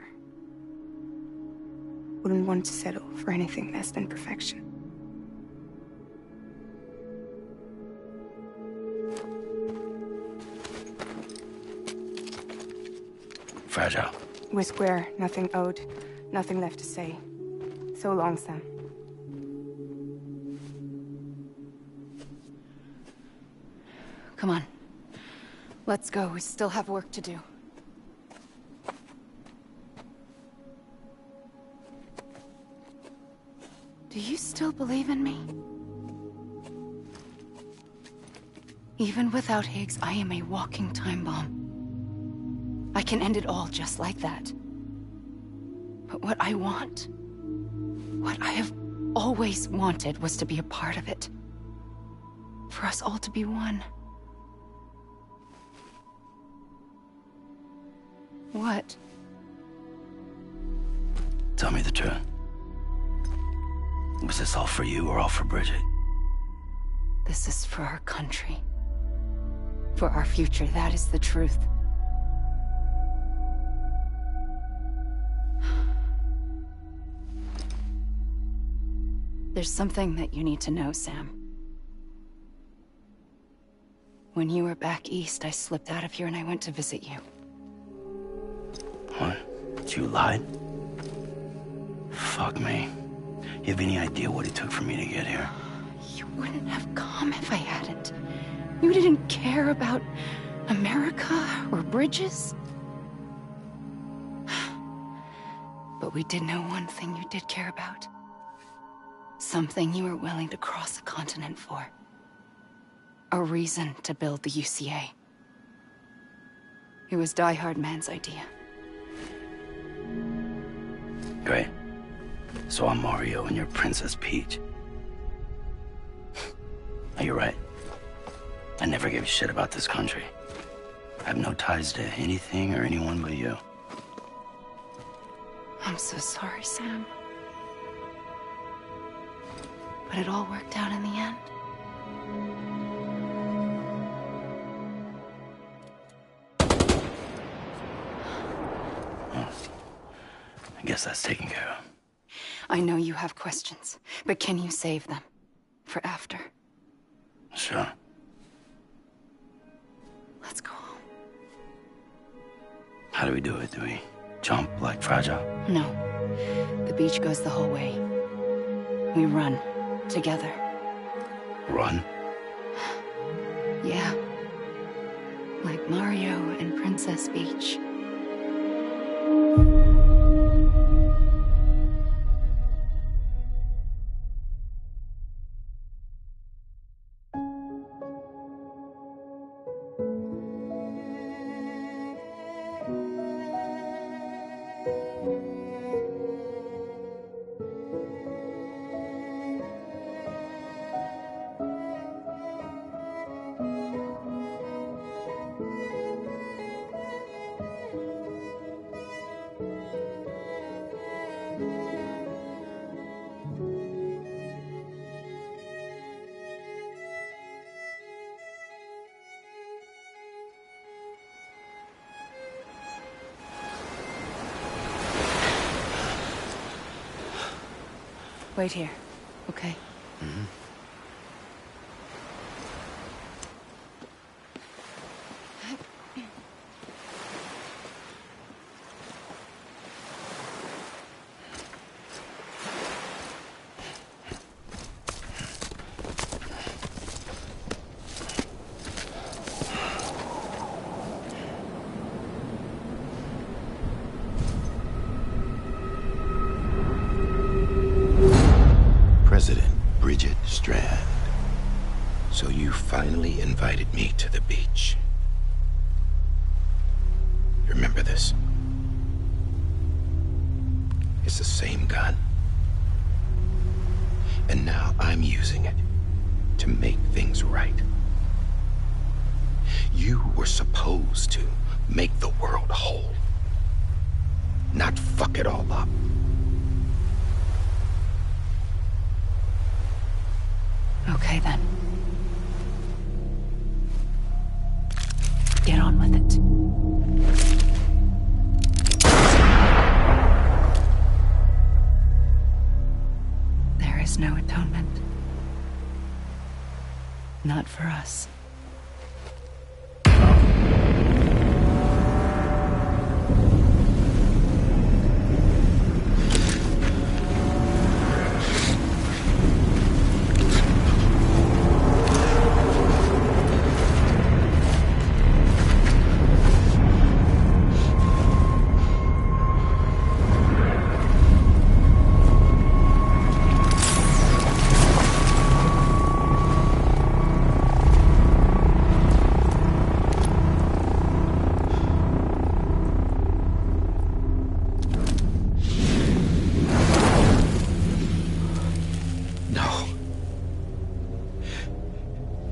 S12: Wouldn't want to settle for anything less than perfection.
S14: Fragile.
S12: We're square, nothing owed, nothing left to say. So long, Sam.
S2: Come on. Let's go. We still have work to do. Do you still believe in me? Even without Higgs, I am a walking time bomb. I can end it all just like that. But what I want, what I have always wanted, was to be a part of it. For us all to be one. What?
S14: Tell me the truth. Was this all for you or all for Bridget?
S2: This is for our country. For our future, that is the truth. There's something that you need to know, Sam. When you were back east, I slipped out of here and I went to visit you.
S14: What? You lied? Fuck me. You have any idea what it took for me to get here?
S2: You wouldn't have come if I hadn't. You didn't care about America or bridges. But we did know one thing you did care about. Something you were willing to cross a continent for. A reason to build the UCA. It was Die Hard Man's idea.
S14: Great. So I'm Mario and you're Princess Peach. Now, you're right. I never gave a shit about this country. I have no ties to anything or anyone but you.
S2: I'm so sorry, Sam. But it all worked out in the end.
S14: Well, I guess that's taken care of.
S2: I know you have questions, but can you save them? For after?
S14: Sure.
S2: Let's go home.
S14: How do we do it? Do we Jump like Fragile?
S2: No. The beach goes the whole way. We run. Together.
S14: Run?
S2: Yeah. Like Mario and Princess Peach. Wait here, okay?
S14: Mm-hmm.
S15: So you finally invited me to the beach. Remember this? It's the same gun. And now I'm using it to make things right. You were supposed to make the world whole, not fuck it all up.
S2: Okay, then. Get on with it. There is no atonement. Not for us.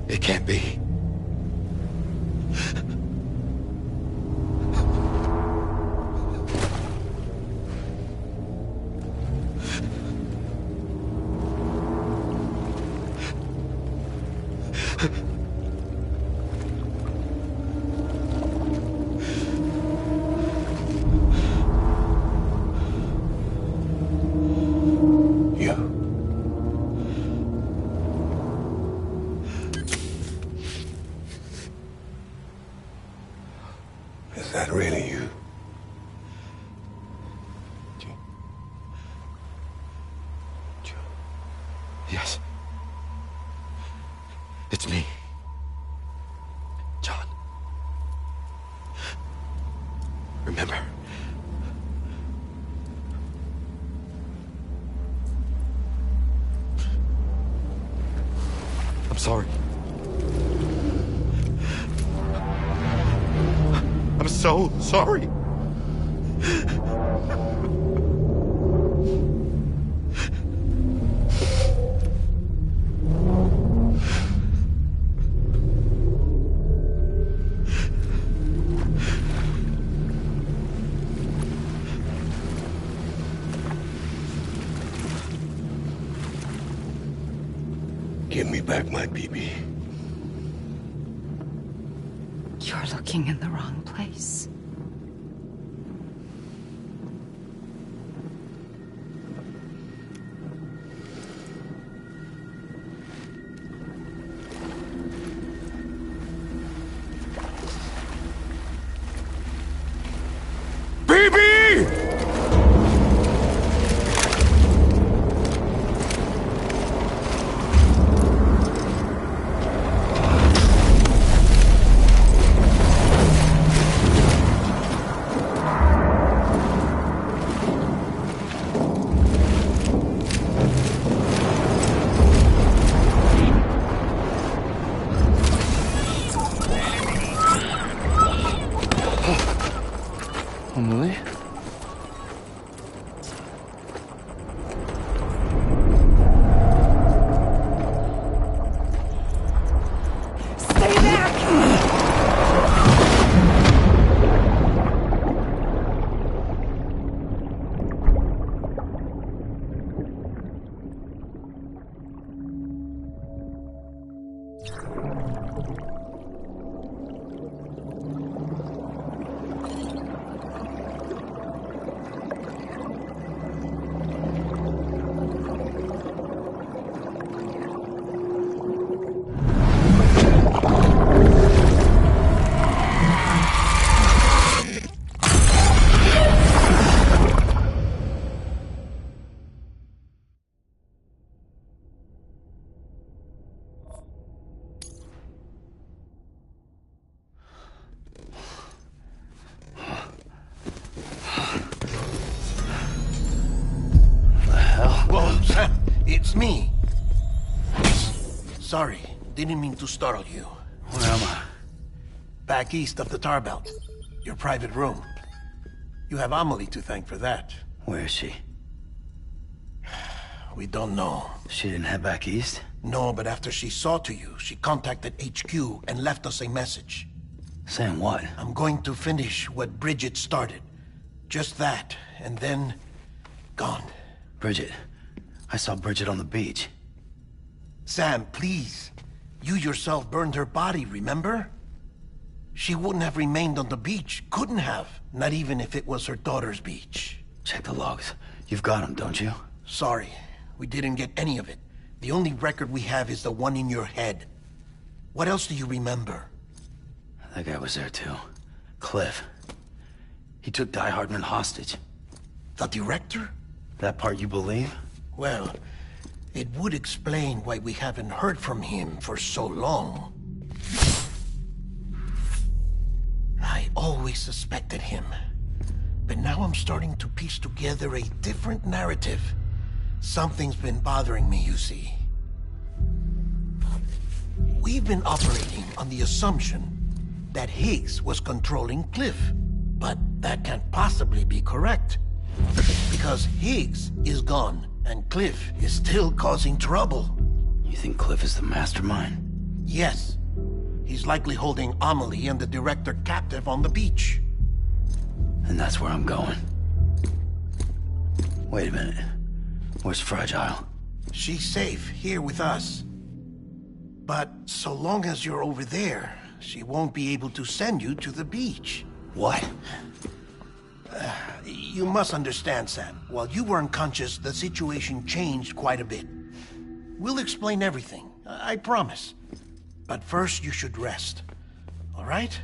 S15: It can't be.
S7: Is that really you?
S15: Yes. It's me. John. Remember? I'm sorry. I'm so sorry.
S7: Give me back my BB.
S2: You're looking in the wrong place.
S7: BB!
S11: it's me. Sorry, didn't mean to startle you.
S14: Where am I?
S11: Back east of the tar belt. Your private room. You have Amelie to thank for that.
S14: Where is she?
S11: We don't know.
S14: She didn't head back east?
S11: No, but after she saw to you, she contacted HQ and left us a message.
S14: Saying what?
S11: I'm going to finish what Bridget started. Just that, and then... gone.
S14: Bridget. I saw Bridget on the beach.
S11: Sam, please. You yourself burned her body, remember? She wouldn't have remained on the beach. Couldn't have. Not even if it was her daughter's beach.
S14: Check the logs. You've got them, don't you?
S11: Sorry. We didn't get any of it. The only record we have is the one in your head. What else do you remember?
S14: That guy was there too. Cliff. He took Die Hardman hostage.
S11: The director?
S14: That part you believe?
S11: Well, it would explain why we haven't heard from him for so long. I always suspected him. But now I'm starting to piece together a different narrative. Something's been bothering me, you see. We've been operating on the assumption that Higgs was controlling Cliff. But that can't possibly be correct. Because Higgs is gone, and Cliff is still causing trouble.
S14: You think Cliff is the mastermind?
S11: Yes. He's likely holding Amelie and the director captive on the beach.
S14: And that's where I'm going. Wait a minute. Where's Fragile?
S11: She's safe, here with us. But so long as you're over there, she won't be able to send you to the beach.
S14: What?
S11: You must understand, Sam. While you were unconscious, the situation changed quite a bit. We'll explain everything, I promise. But first, you should rest. All right?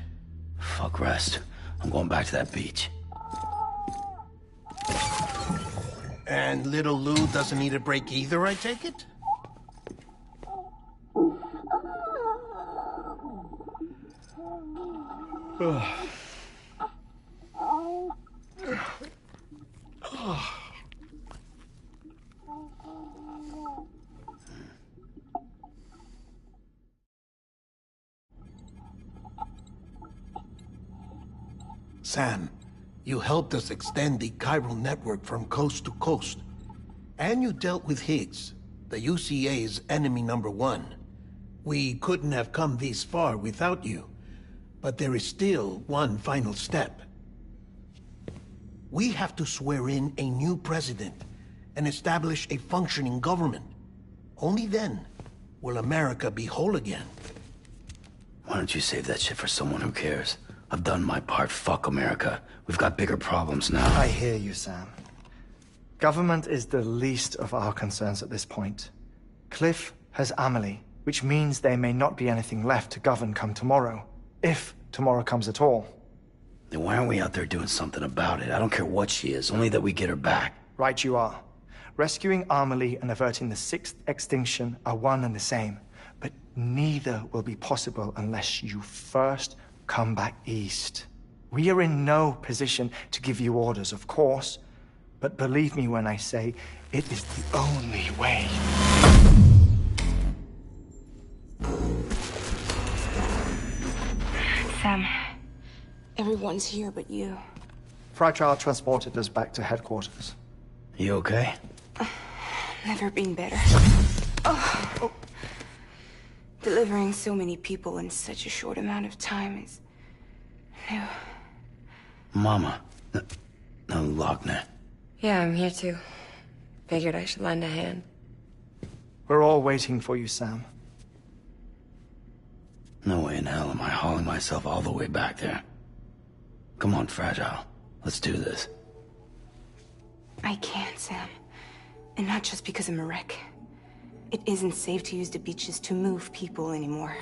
S14: Fuck rest. I'm going back to that beach.
S11: And little Lou doesn't need a break either, I take it? Sam, you helped us extend the chiral network from coast to coast. And you dealt with Higgs, the UCA's enemy #1. We couldn't have come this far without you. But there is still one final step. We have to swear in a new president and establish a functioning government. Only then will America be whole again.
S14: Why don't you save that shit for someone who cares? I've done my part. Fuck America. We've got bigger problems now.
S16: I hear you, Sam. Government is the least of our concerns at this point. Cliff has Amelie, which means there may not be anything left to govern come tomorrow. If tomorrow comes at all.
S14: Then why aren't we out there doing something about it? I don't care what she is, only that we get her back.
S16: Right you are. Rescuing Amelie and averting the 6th extinction are one and the same. But neither will be possible unless you first come back east. We are in no position to give you orders, of course. But believe me when I say, it is the only way.
S12: Sam, everyone's here but you.
S16: Fragile transported us back to headquarters.
S14: You okay?
S12: Never been better. Oh. Delivering so many people in such a short amount of time is new.
S14: Mama. No, Lochner.
S13: Yeah, I'm here too. Figured I should lend a hand.
S16: We're all waiting for you, Sam.
S14: No way in hell am I hauling myself all the way back there. Come on, Fragile. Let's do this.
S12: I can't, Sam. And not just because I'm a wreck. It isn't safe to use the beaches to move people anymore.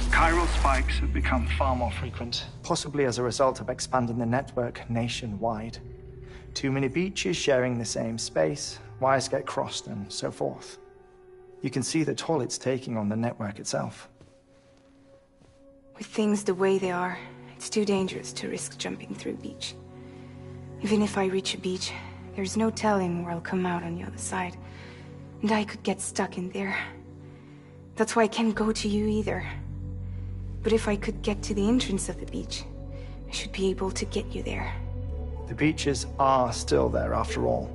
S17: Chiral spikes have become far more frequent.
S16: Possibly as a result of expanding the network nationwide. Too many beaches sharing the same space, wires get crossed, and so forth. You can see the toll it's taking on the network itself.
S12: With things the way they are, it's too dangerous to risk jumping through a beach. Even if I reach a beach, There's no telling where I'll come out on the other side. And I could get stuck in there. That's why I can't go to you either. But if I could get to the entrance of the beach, I should be able to get you there.
S16: The beaches are still there after all.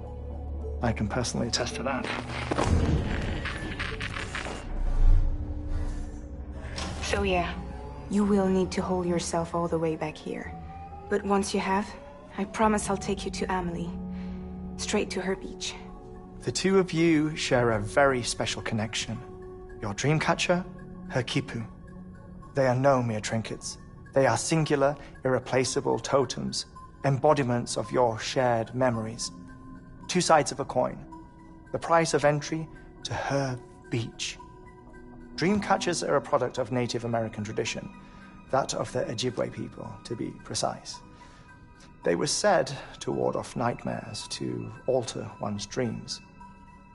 S16: I can personally attest to that.
S12: So yeah, you will need to hold yourself all the way back here. But once you have, I promise I'll take you to Amelie. Straight to her beach.
S16: The two of you share a very special connection. Your dreamcatcher, her quipu. They are no mere trinkets. They are singular, irreplaceable totems, embodiments of your shared memories. Two sides of a coin. The price of entry to her beach. Dreamcatchers are a product of Native American tradition, that of the Ojibwe people, to be precise. They were said to ward off nightmares, to alter one's dreams.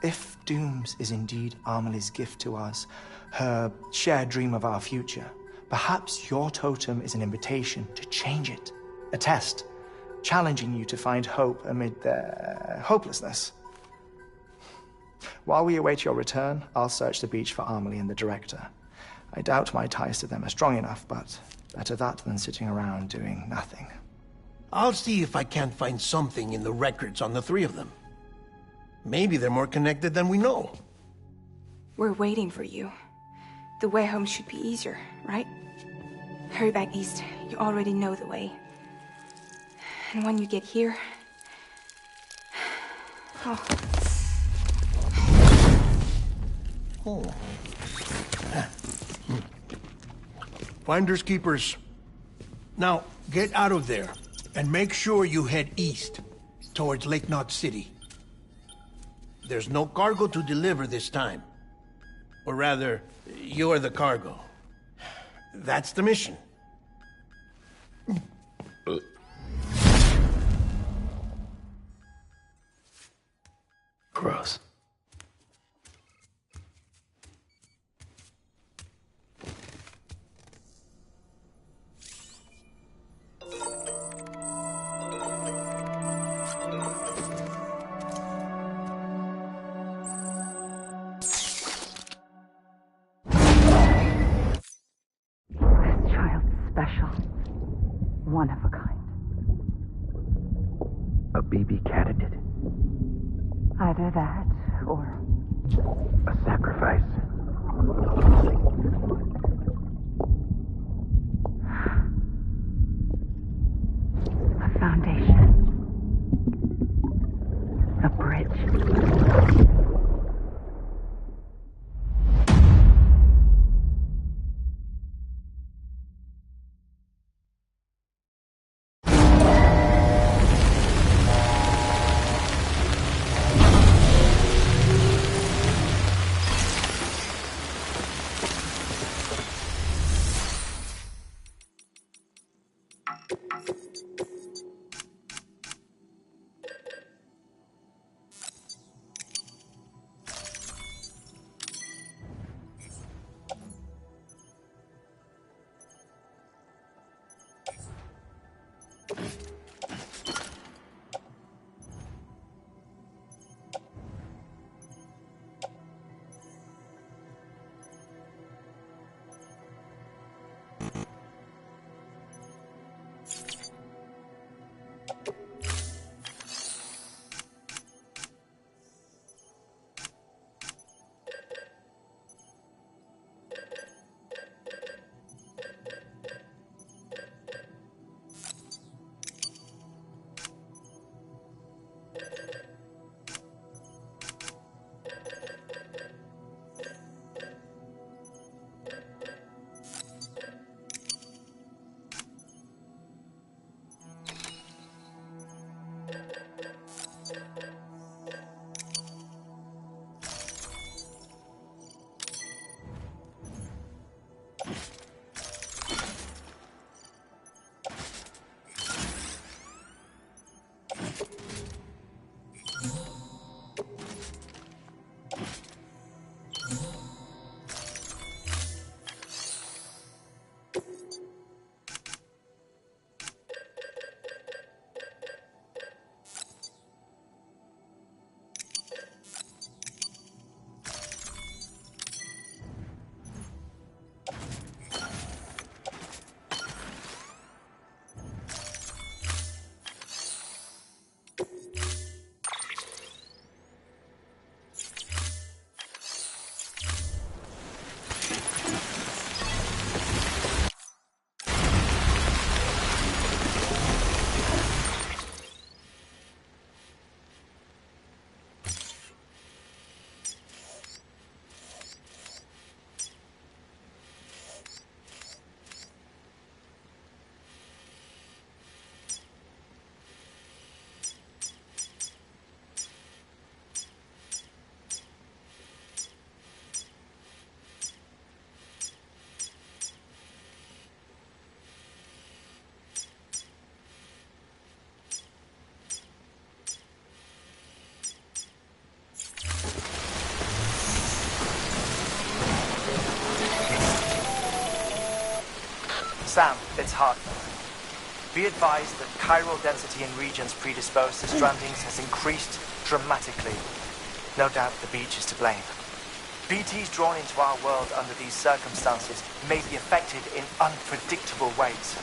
S16: If Dooms is indeed Amelie's gift to us, her shared dream of our future, perhaps your totem is an invitation to change it. A test, challenging you to find hope amid their hopelessness. While we await your return, I'll search the beach for Amelie and the director. I doubt my ties to them are strong enough, but better that than sitting around doing nothing.
S11: I'll see if I can't find something in the records on the three of them. Maybe they're more connected than we know.
S12: We're waiting for you. The way home should be easier, right? Hurry back east. You already know the way. And when you get here... Oh.
S11: Oh. Finders keepers. Now, get out of there. And make sure you head east, towards Lake Knot City. There's no cargo to deliver this time. Or rather, you're the cargo. That's the mission.
S14: Gross.
S2: Special. One of a kind.
S15: A baby candidate?
S2: Either that, or...
S15: a sacrifice.
S2: A foundation. A bridge.
S16: Sam, it's Hartman. Be advised that chiral density in regions predisposed to strandings has increased dramatically. No doubt the beach is to blame. BTs drawn into our world under these circumstances may be affected in unpredictable ways.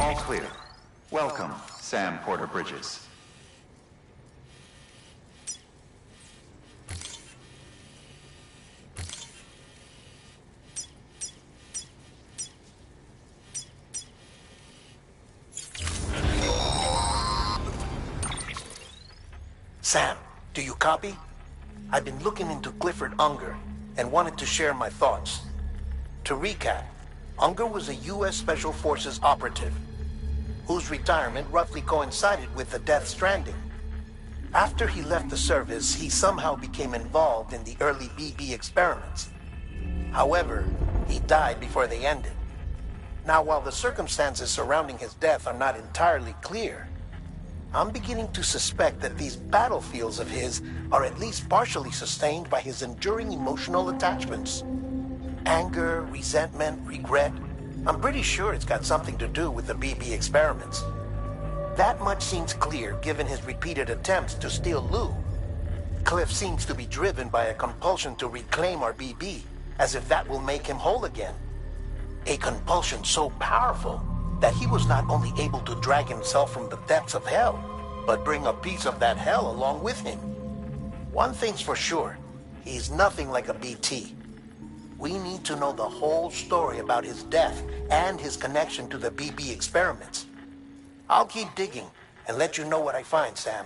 S8: All clear. Welcome, Sam Porter Bridges.
S11: Sam, do you copy? I've been looking into Clifford Unger and wanted to share my thoughts. To recap, Unger was a U.S. Special Forces operative whose retirement roughly coincided with the death Stranding. After he left the service, he somehow became involved in the early BB experiments. However, he died before they ended. Now, while the circumstances surrounding his death are not entirely clear, I'm beginning to suspect that these battlefields of his are at least partially sustained by his enduring emotional attachments. Anger, resentment, regret. I'm pretty sure it's got something to do with the BB experiments. That much seems clear given his repeated attempts to steal Lou. Cliff seems to be driven by a compulsion to reclaim our BB, as if that will make him whole again. A compulsion so powerful that he was not only able to drag himself from the depths of hell, but bring a piece of that hell along with him. One thing's for sure, he's nothing like a BT. We need to know the whole story about his death and his connection to the BB experiments. I'll keep digging and let you know what I find, Sam.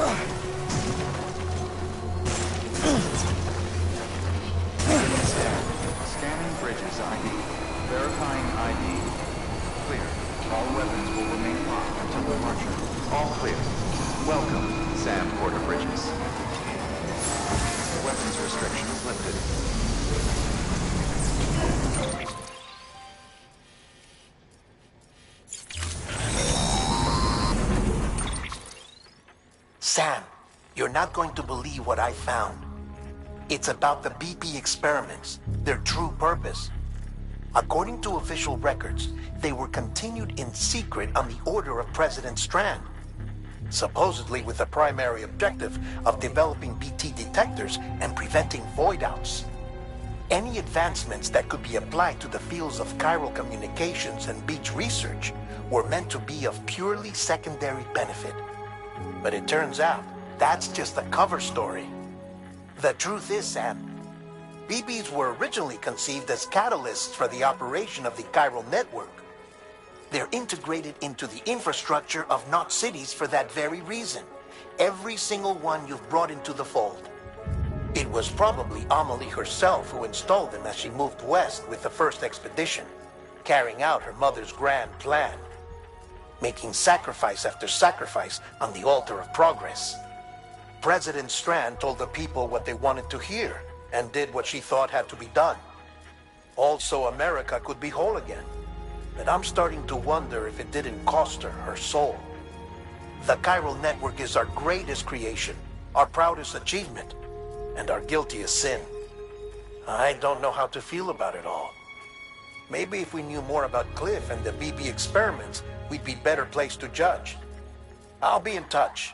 S8: Scanning bridges ID. Verifying ID. Clear. All weapons will remain locked until departure. All clear. Welcome, Sam Porter Bridges. Weapons restrictions lifted.
S11: Sam, you're not going to believe what I found. It's about the BP experiments, their true purpose. According to official records, they were continued in secret on the order of President Strand, supposedly with the primary objective of developing BT detectors and preventing void-outs. Any advancements that could be applied to the fields of chiral communications and beach research were meant to be of purely secondary benefit. But it turns out, that's just a cover story. The truth is, Sam, BBs were originally conceived as catalysts for the operation of the chiral network. They're integrated into the infrastructure of Knot cities for that very reason. Every single one you've brought into the fold. It was probably Amelie herself who installed them as she moved west with the first expedition, carrying out her mother's grand plan, making sacrifice after sacrifice on the altar of progress. President Strand told the people what they wanted to hear and did what she thought had to be done. Also, America could be whole again. But I'm starting to wonder if it didn't cost her soul. The chiral network is our greatest creation, our proudest achievement, and our guiltiest sin. I don't know how to feel about it all. Maybe if we knew more about Cliff and the BB experiments, we'd be better placed to judge. I'll be in touch.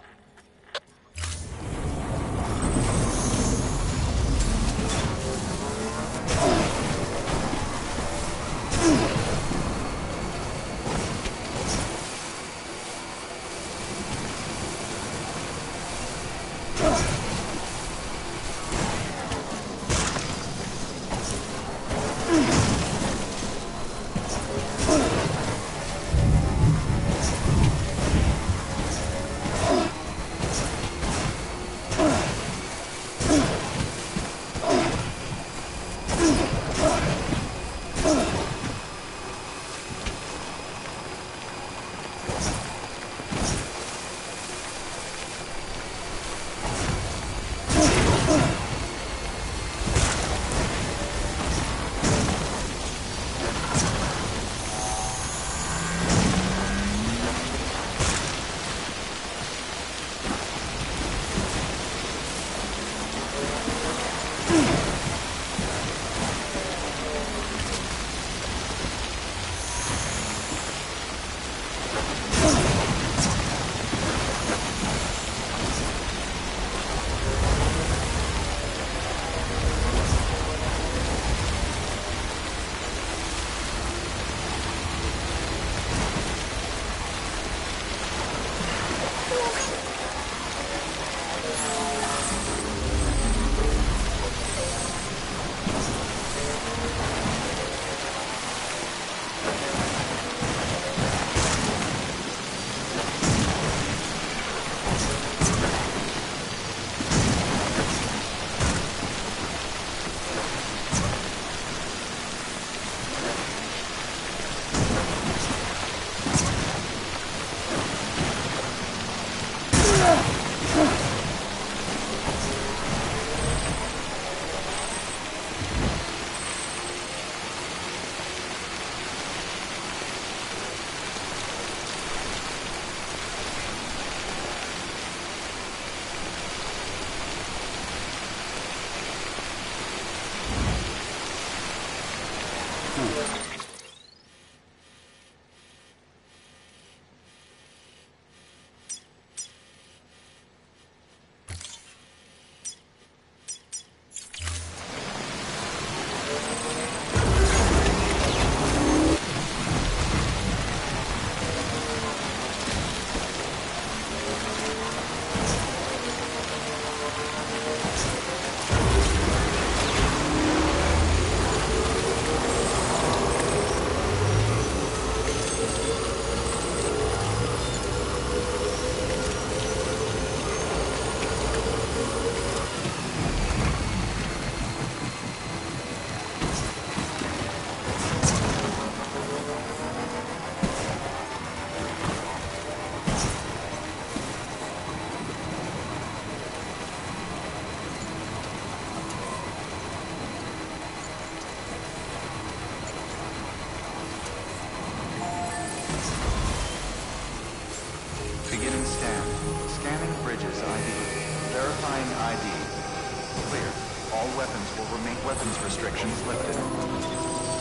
S8: Verifying ID. Clear. All weapons will remain. Weapons restrictions lifted.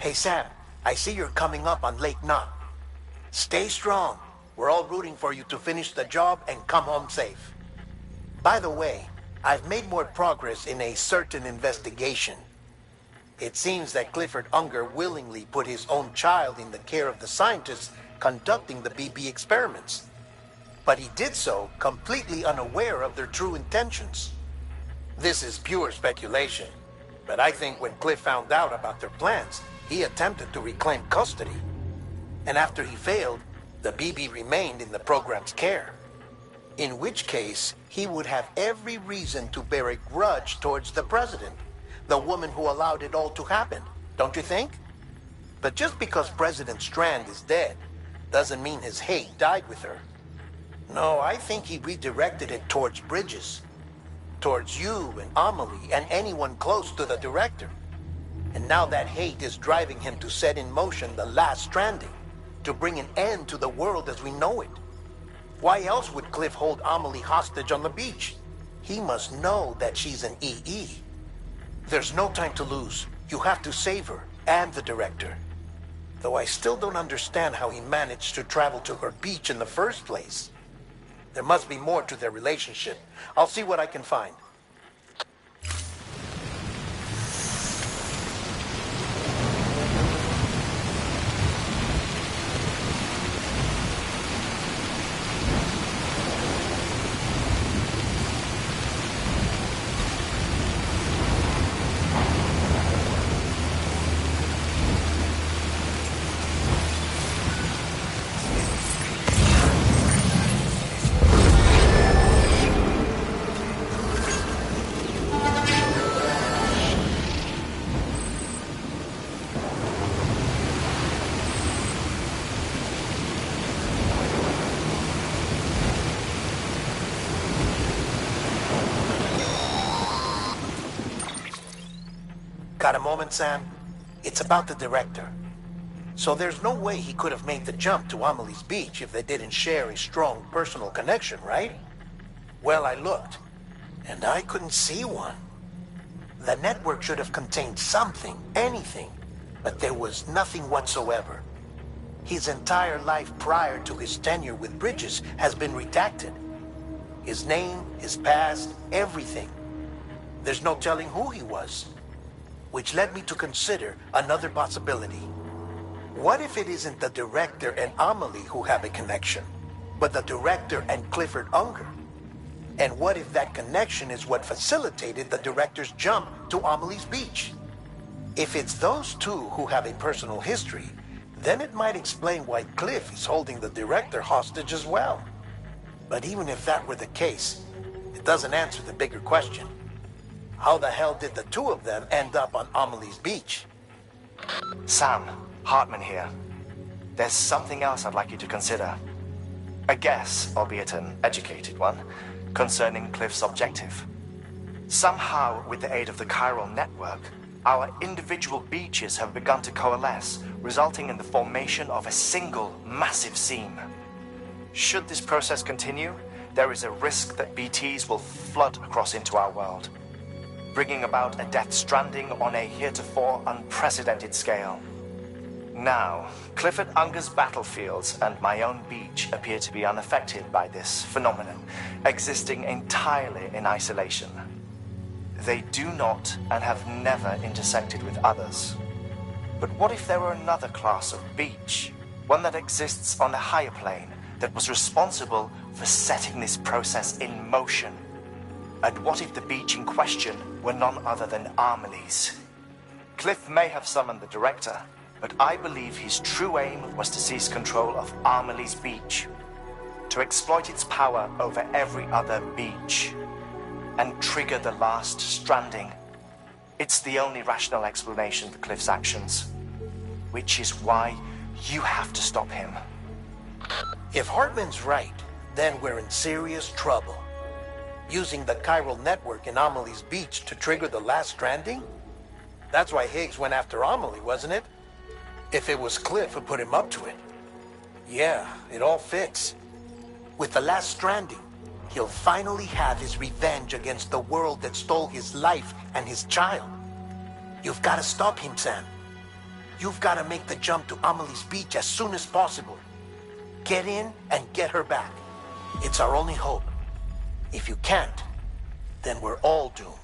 S11: Hey, Sam, I see you're coming up on Lake Knot. Stay strong. We're all rooting for you to finish the job and come home safe. By the way, I've made more progress in a certain investigation. It seems that Clifford Unger willingly put his own child in the care of the scientists conducting the BB experiments. But he did so completely unaware of their true intentions. This is pure speculation, but I think when Cliff found out about their plans, he attempted to reclaim custody. And after he failed, the BB remained in the program's care. In which case, he would have every reason to bear a grudge towards the president, the woman who allowed it all to happen, don't you think? But just because President Strand is dead, doesn't mean his hate died with her. No, I think he redirected it towards Bridges. Towards you and Amelie and anyone close to the director. And now that hate is driving him to set in motion the last stranding, to bring an end to the world as we know it. Why else would Cliff hold Amelie hostage on the beach? He must know that she's an EE. There's no time to lose. You have to save her, and the director. Though I still don't understand how he managed to travel to her beach in the first place. There must be more to their relationship. I'll see what I can find. moment, Sam? It's about the director. So there's no way he could have made the jump to Amelie's Beach if they didn't share a strong personal connection, right? Well, I looked, and I couldn't see one. The network should have contained something, anything, but there was nothing whatsoever. His entire life prior to his tenure with Bridges has been redacted. His name, his past, everything. There's no telling who he was. Which led me to consider another possibility. What if it isn't the director and Amelie who have a connection, but the director and Clifford Unger? And what if that connection is what facilitated the director's jump to Amelie's Beach? If it's those two who have a personal history, then it might explain why Cliff is holding the director hostage as well. But even if that were the case, it doesn't answer the bigger question. How the hell did the two of them end up on Amelie's Beach?
S16: Sam, Hartman here. There's something else I'd like you to consider. A guess, albeit an educated one, concerning Cliff's objective. Somehow, with the aid of the chiral network, our individual beaches have begun to coalesce, resulting in the formation of a single massive seam. Should this process continue, there is a risk that BTs will flood across into our world, bringing about a death stranding on a heretofore unprecedented scale. Now, Clifford Unger's battlefields and my own beach appear to be unaffected by this phenomenon, existing entirely in isolation. They do not and have never intersected with others. But what if there were another class of beach, one that exists on a higher plane, that was responsible for setting this process in motion? And what if the beach in question were none other than Amelie's? Cliff may have summoned the director, but I believe his true aim was to seize control of Amelie's Beach, to exploit its power over every other beach, and trigger the last stranding. It's the only rational explanation for Cliff's actions, which is why you have to stop him.
S11: If Hartman's right, then we're in serious trouble. Using the chiral network in Amelie's Beach to trigger the last stranding? That's why Higgs went after Amelie, wasn't it? If it was Cliff who put him up to it. Yeah, it all fits. With the last stranding, he'll finally have his revenge against the world that stole his life and his child. You've got to stop him, Sam. You've got to make the jump to Amelie's Beach as soon as possible. Get in and get her back. It's our only hope. If you can't, then we're all doomed.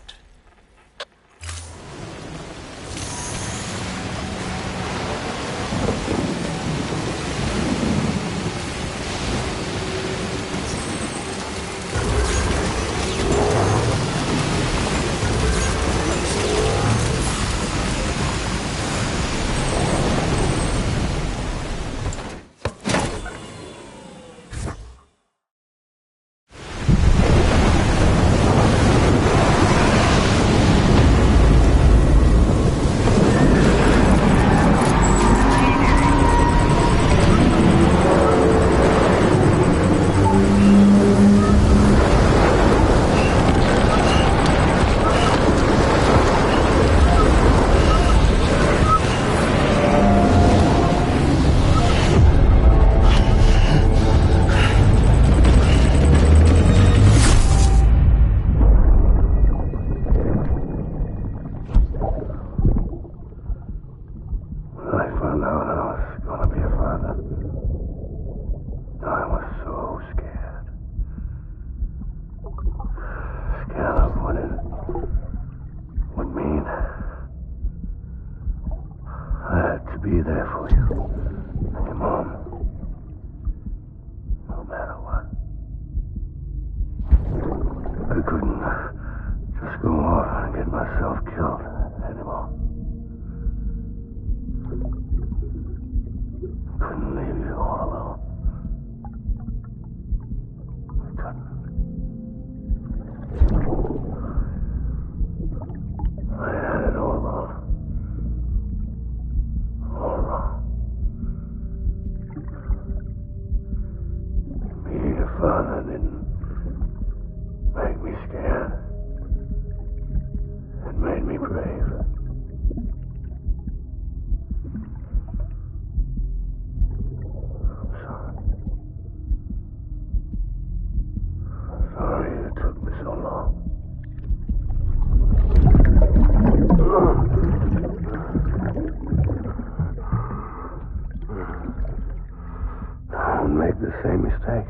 S7: Don't make the same mistake.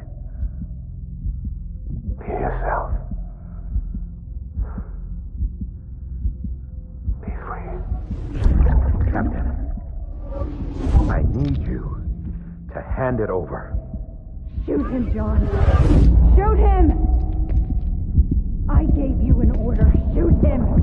S7: Be yourself. Be free.
S15: Captain, I need you to hand it over.
S5: Shoot him, John. Shoot him! I gave you an order. Shoot him!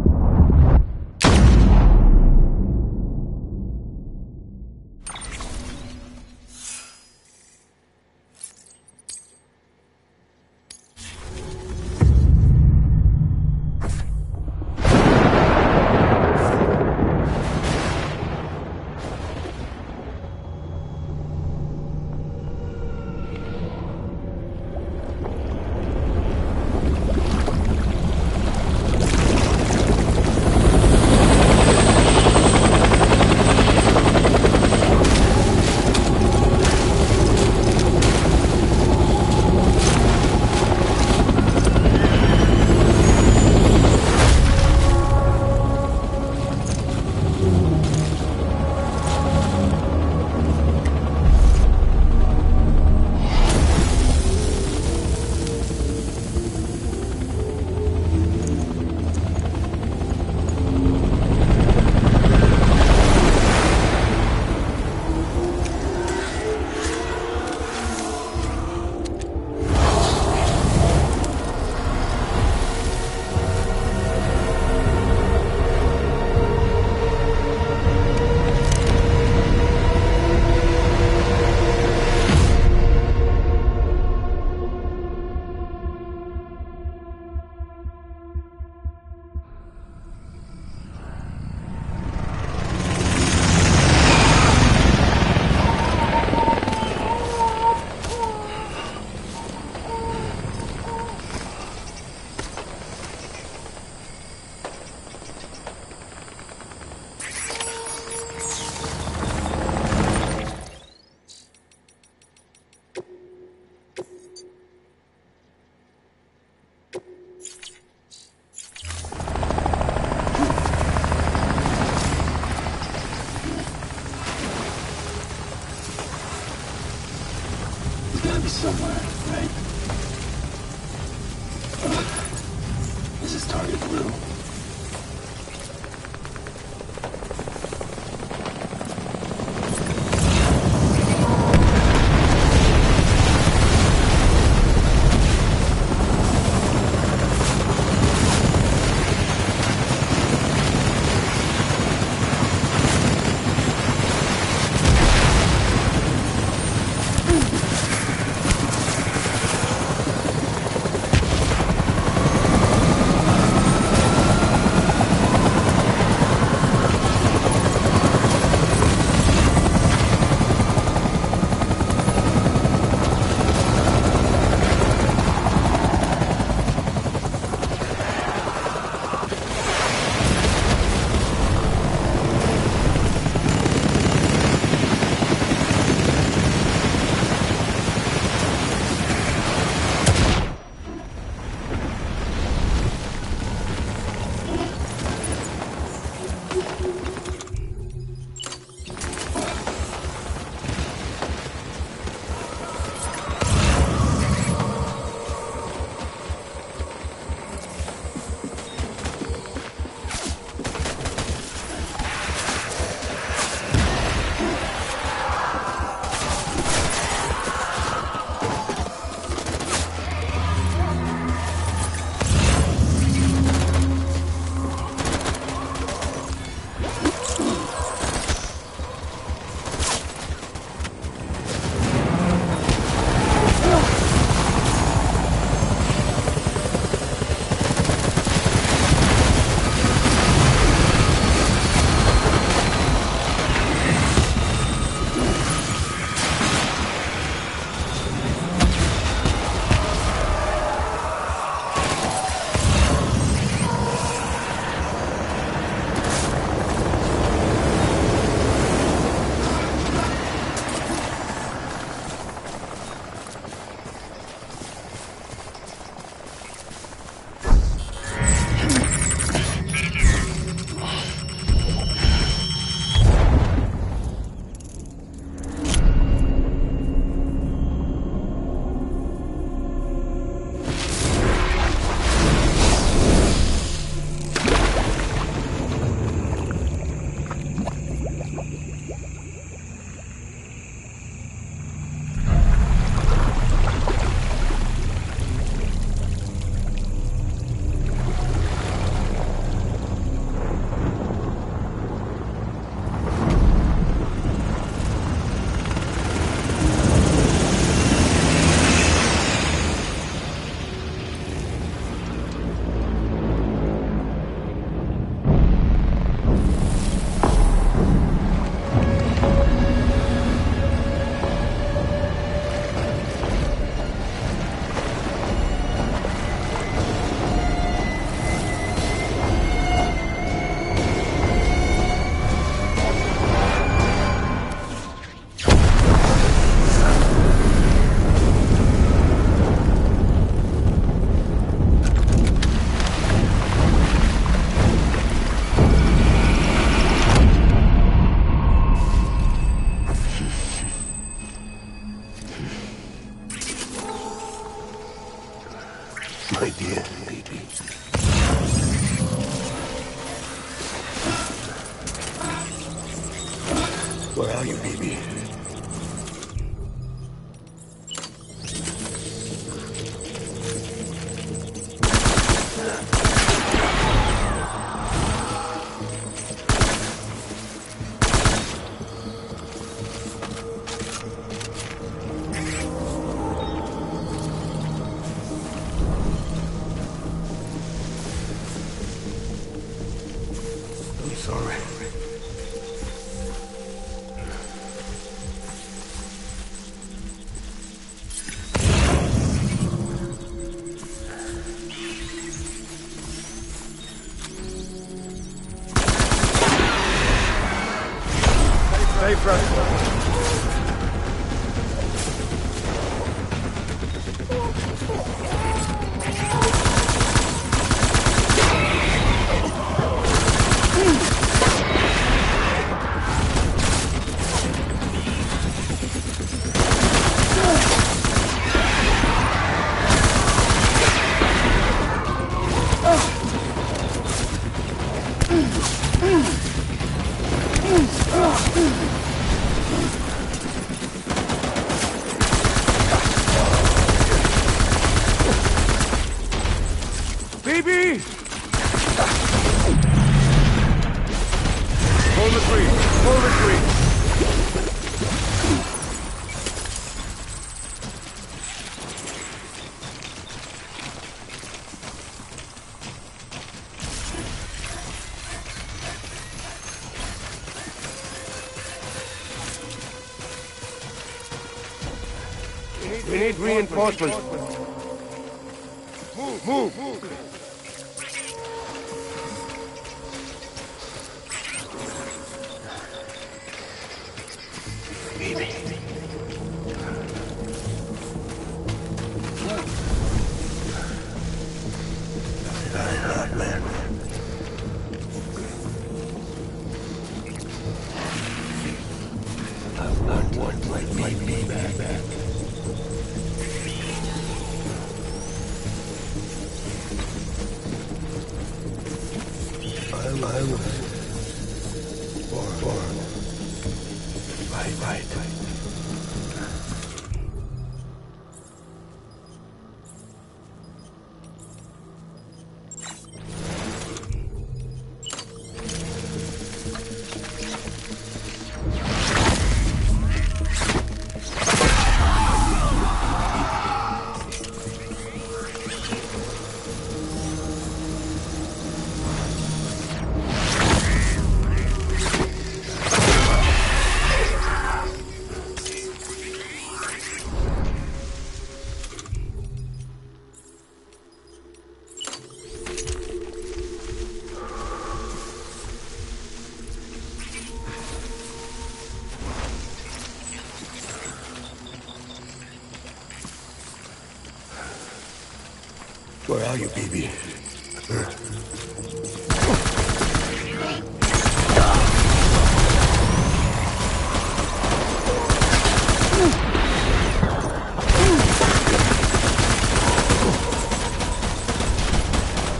S14: Somewhere, right? Is his target blue?
S11: dear baby. Where are you, baby? I'm sorry.
S3: Stay fresh. Baby! Hold the tree! Hold the tree! We need reinforcements. Move!
S11: Baby. Hot, man. I want my baby back. I was born. Right. Where are you, baby?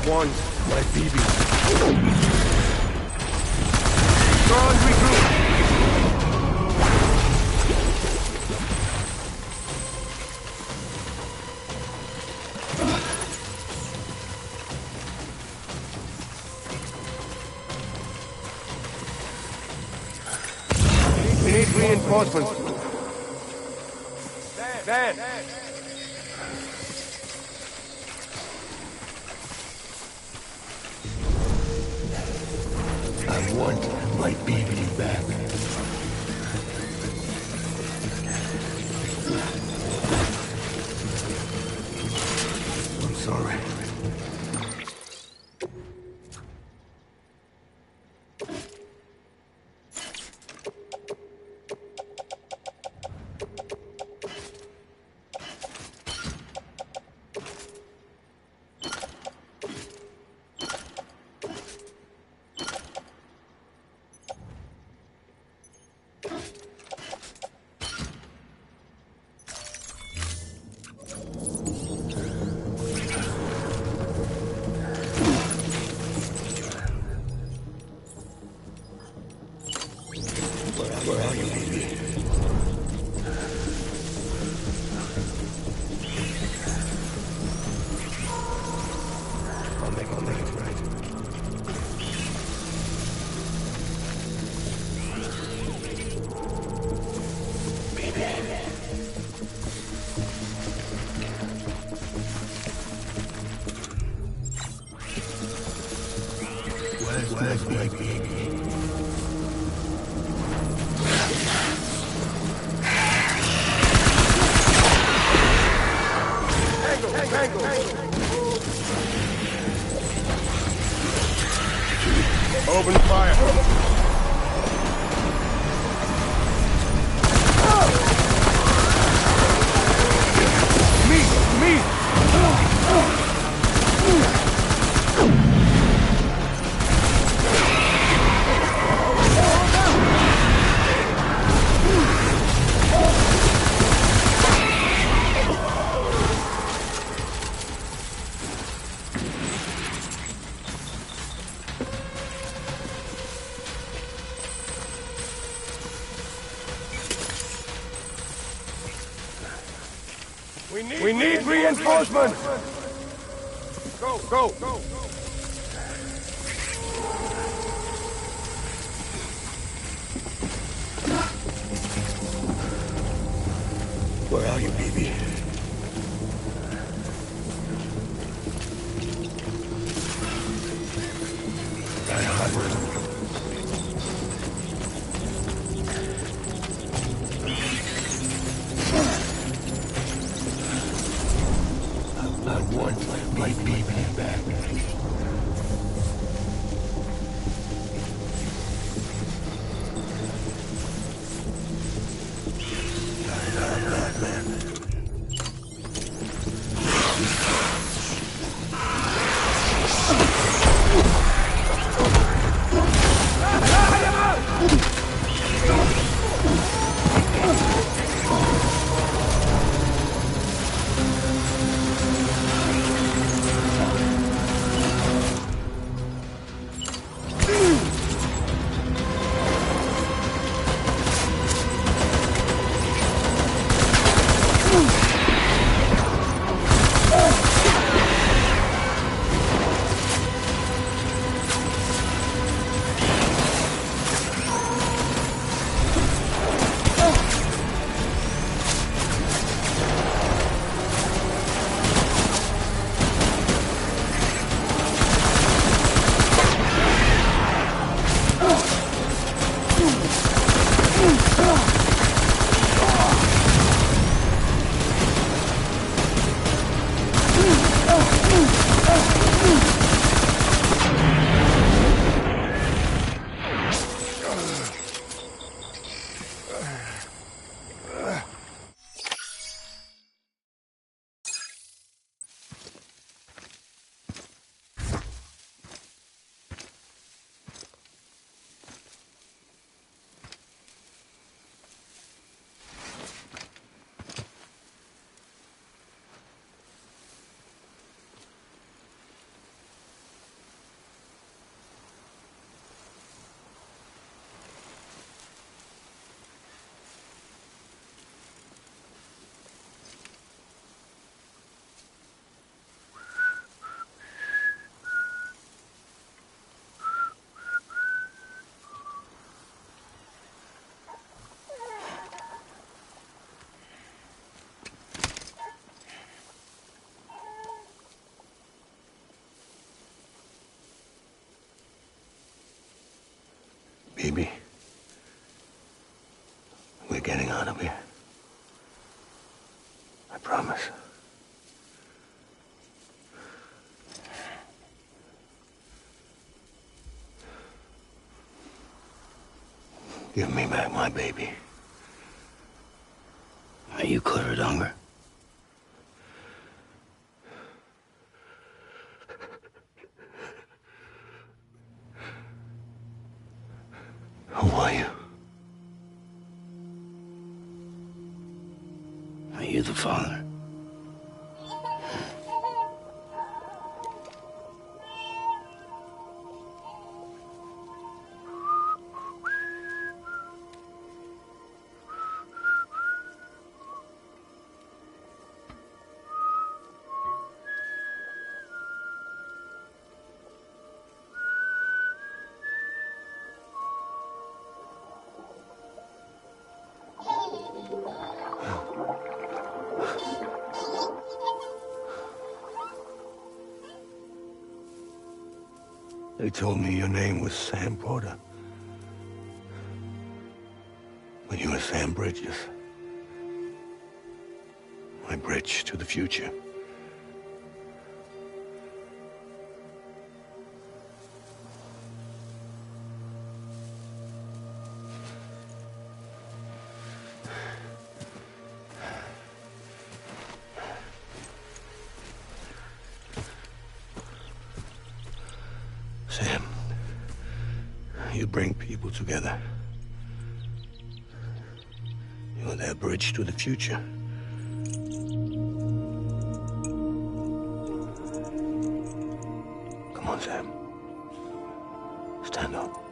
S3: One,
S11: my baby.
S3: Strong regroup. We need reinforcements. Van!
S11: I want my baby back. I'm sorry. flag, baby.
S3: Open fire. We need reinforcements! Go, go, go!
S11: Where are you, baby? I want my baby back. Baby, we're getting out of here. I promise. Give me back my baby.
S14: Are you clear of hunger?
S11: Who are you?
S14: Are you the father?
S11: They told me your name was Sam Porter. But you were Sam Bridges. My bridge to the future. Sam, you bring people together. You're their bridge to the future. Come on, Sam. Stand up.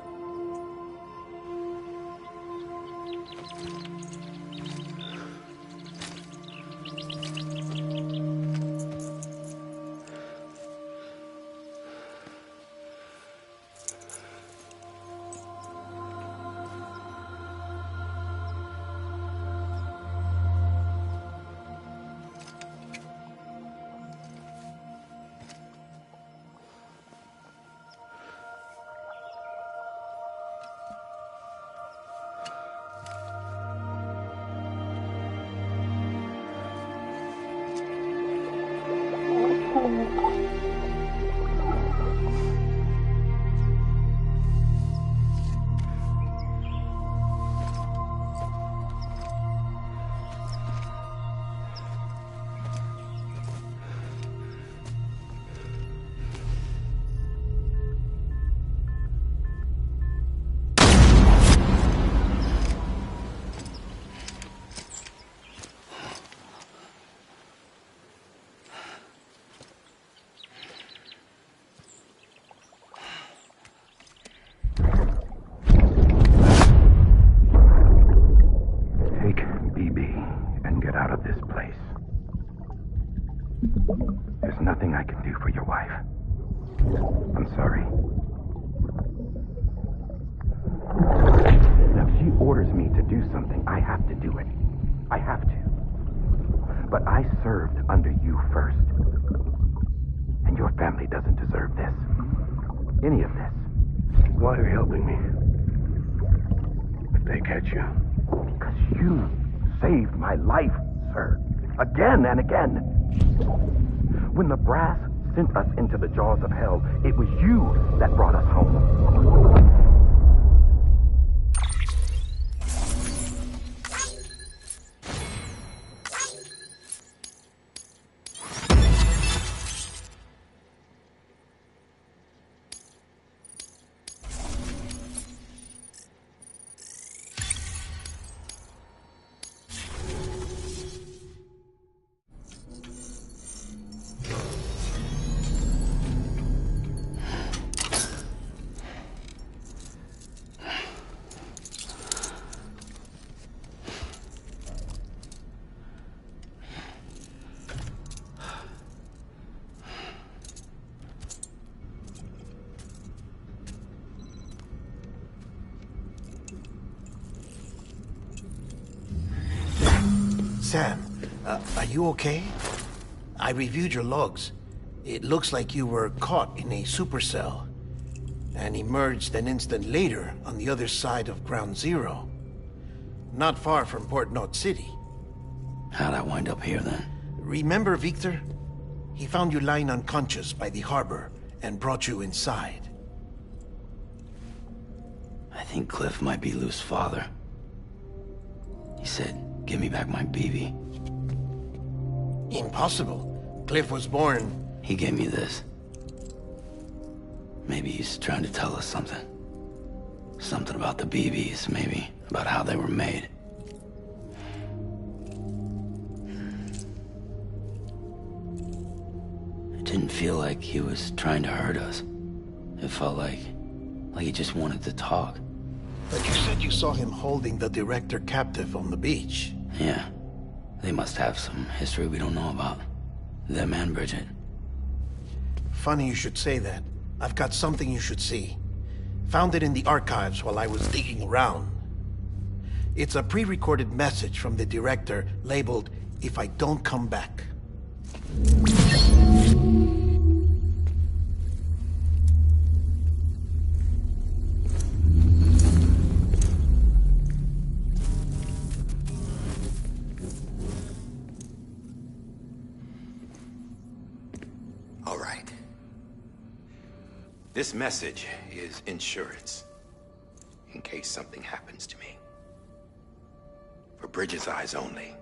S15: There's nothing I can do for your wife. I'm sorry. Now, if she orders me to do something, I have to do it. I have to. But I served under you first. And your family doesn't deserve this. Any of this.
S11: Why are you helping me? If they catch you.
S15: Because you saved my life, sir. Again and again. When the brass sent us into the jaws of hell, it was you that brought us home.
S11: Sam, are you okay? I reviewed your logs. It looks like you were caught in a supercell and emerged an instant later on the other side of Ground Zero. Not far from Port Knot City.
S14: How'd I wind up here then?
S11: Remember Victor? He found you lying unconscious by the harbor and brought you inside.
S14: I think Cliff might be Lou's father. He said, give me back my BB.
S11: Impossible. Cliff was born...
S14: He gave me this. Maybe he's trying to tell us something. Something about the BBs, maybe. About how they were made. It didn't feel like he was trying to hurt us. It felt like he just wanted to talk.
S11: But you said you saw him holding the director captive on the beach.
S14: Yeah. They must have some history we don't know about. Them and Bridget.
S11: Funny you should say that. I've got something you should see. Found it in the archives while I was digging around. It's a pre-recorded message from the director labeled, "If I don't come back."
S15: This message is insurance, in case something happens to me. For Bridges' eyes only.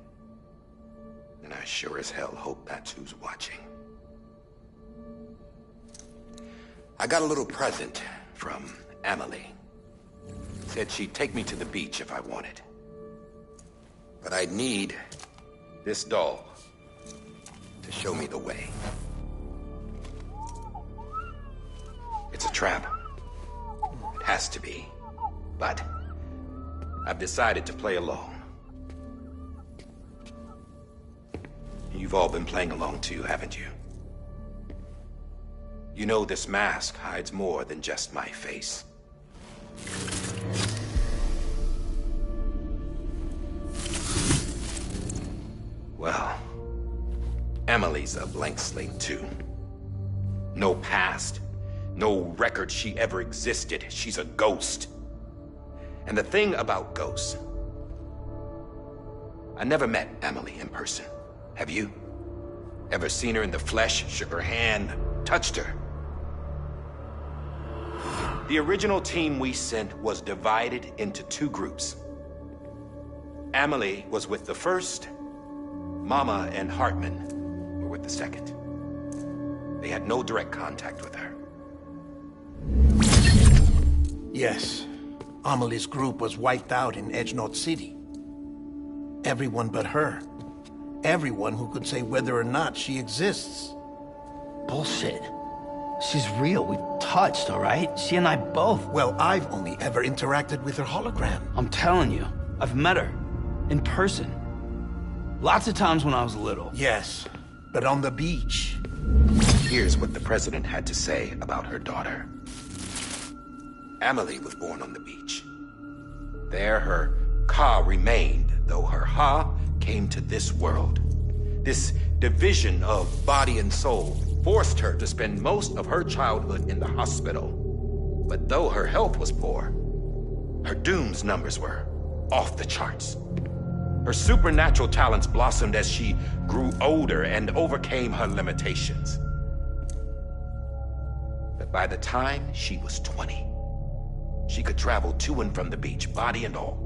S15: And I sure as hell hope that's who's watching. I got a little present from Amelie. Said she'd take me to the beach if I wanted. But I'd need this doll to show me the way. It's a trap. It has to be. But I've decided to play along. You've all been playing along too, haven't you? You know this mask hides more than just my face. Well, Emily's a blank slate too. No past, no record she ever existed. She's a ghost. And the thing about ghosts, I never met Emily in person. Have you? Ever seen her in the flesh, shook her hand, touched her? The original team we sent was divided into two groups. Amelie was with the first. Mama and Hartman were with the second. They had no direct contact with her.
S11: Yes. Amelie's group was wiped out in Edgenort City. Everyone but her. Everyone who could say whether or not she exists.
S14: Bullshit. She's real. We've touched, all right? She and I both.
S11: Well, I've only ever interacted with her hologram.
S14: I'm telling you, I've met her. In person. Lots of times when I was little.
S11: Yes, but on the beach.
S15: Here's what the president had to say about her daughter. Amelie was born on the beach. There her Ka remained, though her Ha came to this world. This division of body and soul forced her to spend most of her childhood in the hospital. But though her health was poor, her Doom's numbers were off the charts. Her supernatural talents blossomed as she grew older and overcame her limitations. But by the time she was 20, she could travel to and from the beach, body and all.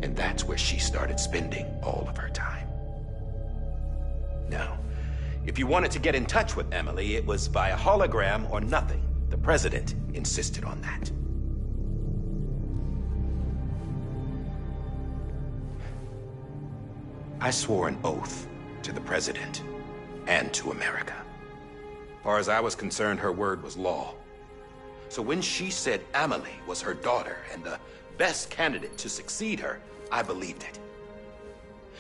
S15: And that's where she started spending all of her time. Now, if you wanted to get in touch with Emily, it was via hologram or nothing. The president insisted on that. I swore an oath to the president and to America. As far as I was concerned, her word was law. So when she said Amelie was her daughter and the best candidate to succeed her, I believed it.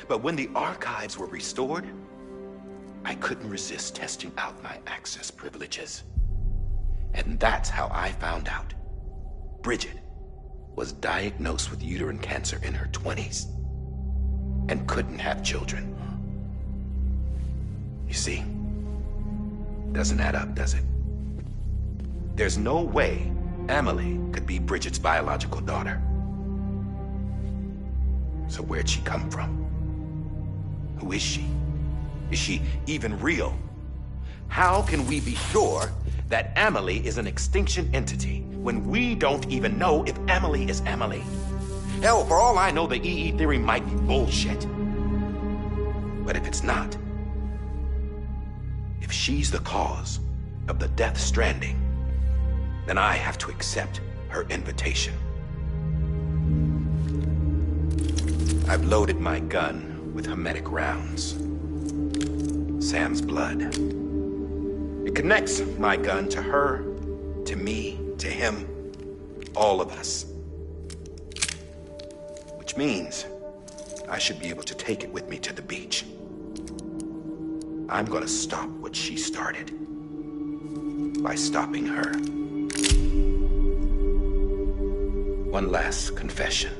S15: But when the archives were restored, I couldn't resist testing out my access privileges. And that's how I found out. Bridget was diagnosed with uterine cancer in her 20s and couldn't have children. You see, doesn't add up, does it? There's no way Amelie could be Bridget's biological daughter. So where'd she come from? Who is she? Is she even real? How can we be sure that Amelie is an extinction entity when we don't even know if Amelie is Amelie? Hell, for all I know, the EE theory might be bullshit. But if it's not, if she's the cause of the death stranding, then I have to accept her invitation. I've loaded my gun with hermetic rounds. Sam's blood. It connects my gun to her, to me, to him, all of us. Which means I should be able to take it with me to the beach. I'm gonna stop what she started by stopping her. One last confession.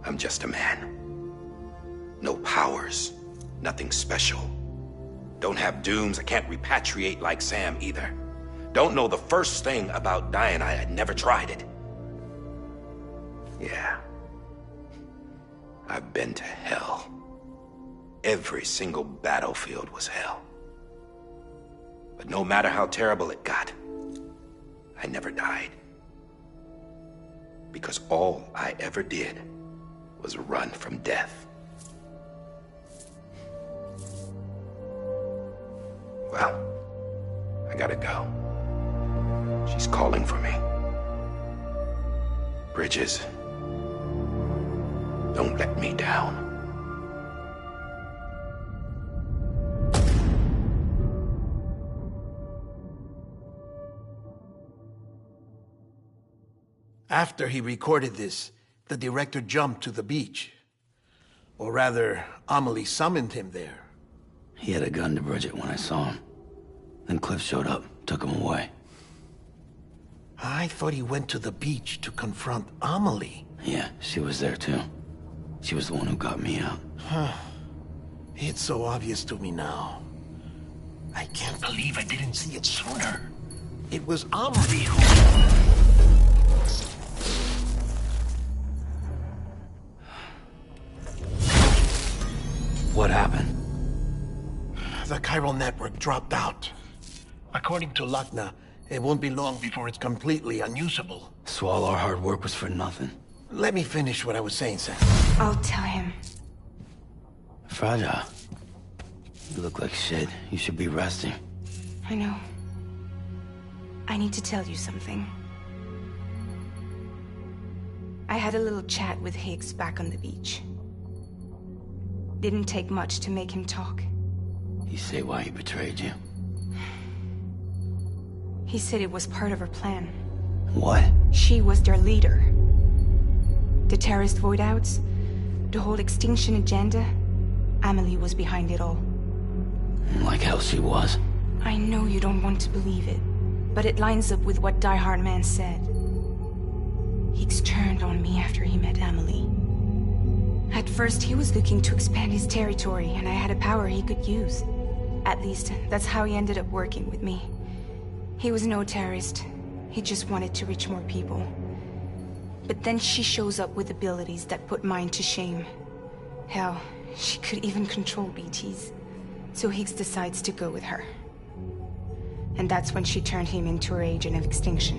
S15: I'm just a man. No powers, nothing special. Don't have dooms, I can't repatriate like Sam either. Don't know the first thing about dying, I had never tried it. Yeah. I've been to hell. Every single battlefield was hell. But no matter how terrible it got, I never died. Because all I ever did was run from death. Well, I gotta go. She's calling for me. Bridges, don't let me down.
S11: After he recorded this, the director jumped to the beach. Or rather, Amelie summoned him there.
S14: He had a gun to Bridget when I saw him. Then Cliff showed up, took him away.
S11: I thought he went to the beach to confront Amelie.
S14: Yeah, she was there too. She was the one who got me out.
S11: It's so obvious to me now. I can't believe I didn't see it sooner. It was Amelie who...
S14: What happened?
S11: The chiral network dropped out. According to Lachna, it won't be long before it's completely unusable.
S14: So all our hard work was for nothing.
S11: Let me finish what I was saying, Sam.
S12: I'll tell him.
S14: Fragile. You look like shit. You should be resting.
S12: I know. I need to tell you something. I had a little chat with Higgs back on the beach. Didn't take much to make him talk.
S14: You say why he betrayed you?
S12: He said it was part of her plan.
S14: What?
S12: She was their leader. The terrorist void-outs, the whole extinction agenda, Amelie was behind it all.
S14: Like hell she was.
S12: I know you don't want to believe it, but it lines up with what Die Hard Man said. Higgs turned on me after he met Amelie. At first, he was looking to expand his territory, and I had a power he could use. At least, that's how he ended up working with me. He was no terrorist. He just wanted to reach more people. But then she shows up with abilities that put mine to shame. Hell, she could even control BTs. So Higgs decides to go with her. And that's when she turned him into her agent of extinction.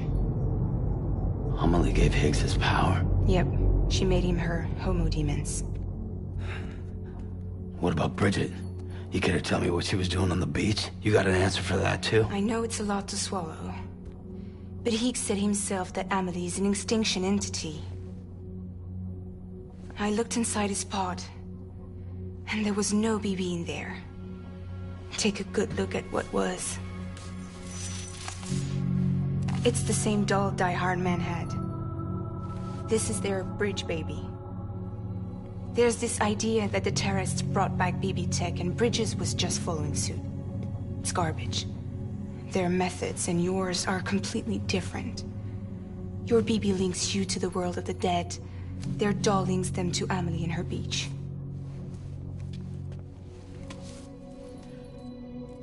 S14: Amelie gave Higgs his power?
S12: Yep. She made him her homo demons.
S14: What about Bridget? You care to tell me what she was doing on the beach? You got an answer for that too?
S12: I know it's a lot to swallow. But Higgs said himself that Amelie is an extinction entity. I looked inside his pod, and there was no BB in there. Take a good look at what was. It's the same doll Die Hard Man had. This is their bridge baby. There's this idea that the terrorists brought back BB tech and Bridges was just following suit. It's garbage. Their methods and yours are completely different. Your BB links you to the world of the dead. Their doll links them to Amelie and her beach.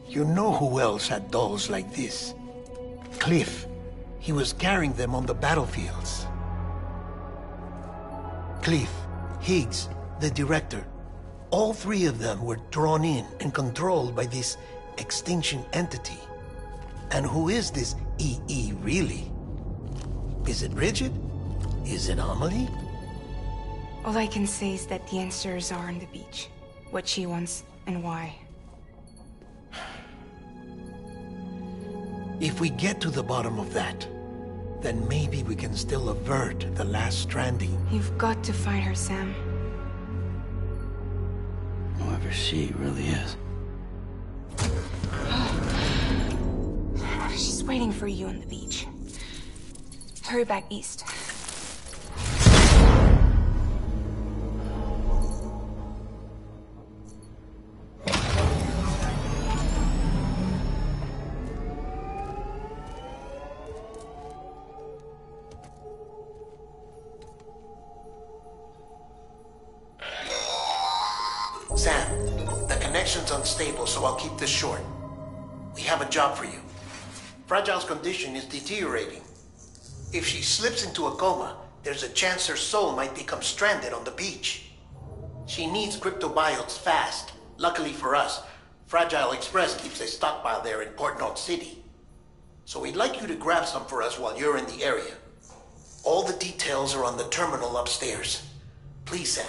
S11: You know who else had dolls like this? Cliff. He was carrying them on the battlefields. Cliff, Higgs, the director, all three of them were drawn in and controlled by this extinction entity. And who is this EE really? Is it Bridget? Is it Amelie?
S12: All I can say is that the answers are on the beach. What she wants and why.
S11: If we get to the bottom of that, then maybe we can still avert the last stranding.
S12: You've got to find her, Sam.
S14: Whoever she really is.
S12: She's waiting for you on the beach. Hurry back east.
S11: Sam, the connection's unstable, so I'll keep this short. We have a job for you. Fragile's condition is deteriorating. If she slips into a coma, there's a chance her soul might become stranded on the beach. She needs cryptobiotes fast. Luckily for us, Fragile Express keeps a stockpile there in Port North City. So we'd like you to grab some for us while you're in the area. All the details are on the terminal upstairs. Please, Sam.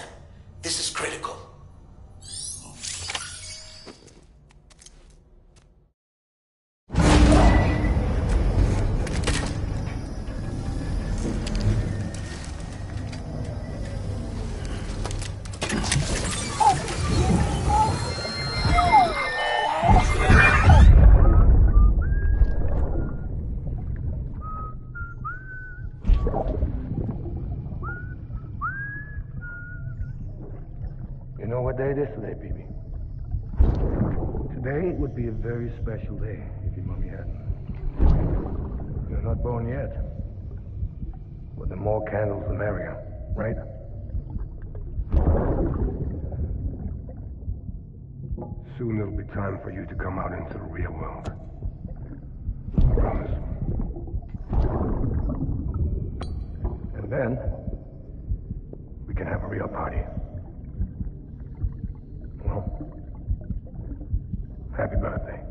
S11: This is critical.
S18: You know what day it is today, BB? Today would be a very special day if your mommy hadn't. You're not born yet. But the more candles, the merrier, right? Soon it'll be time for you to come out into the real world. I promise. And then, we can have a real party. Well, happy birthday.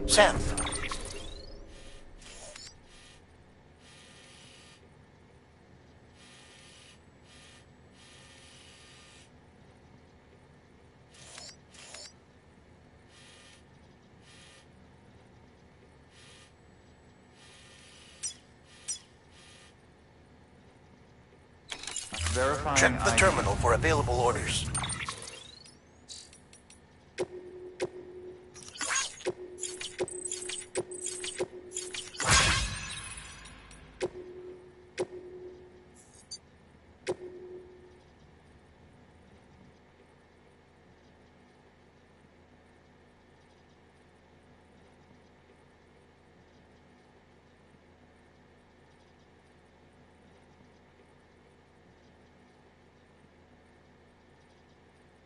S11: Sam.
S8: Verifying
S11: Check the
S8: ID.
S11: terminal for available orders.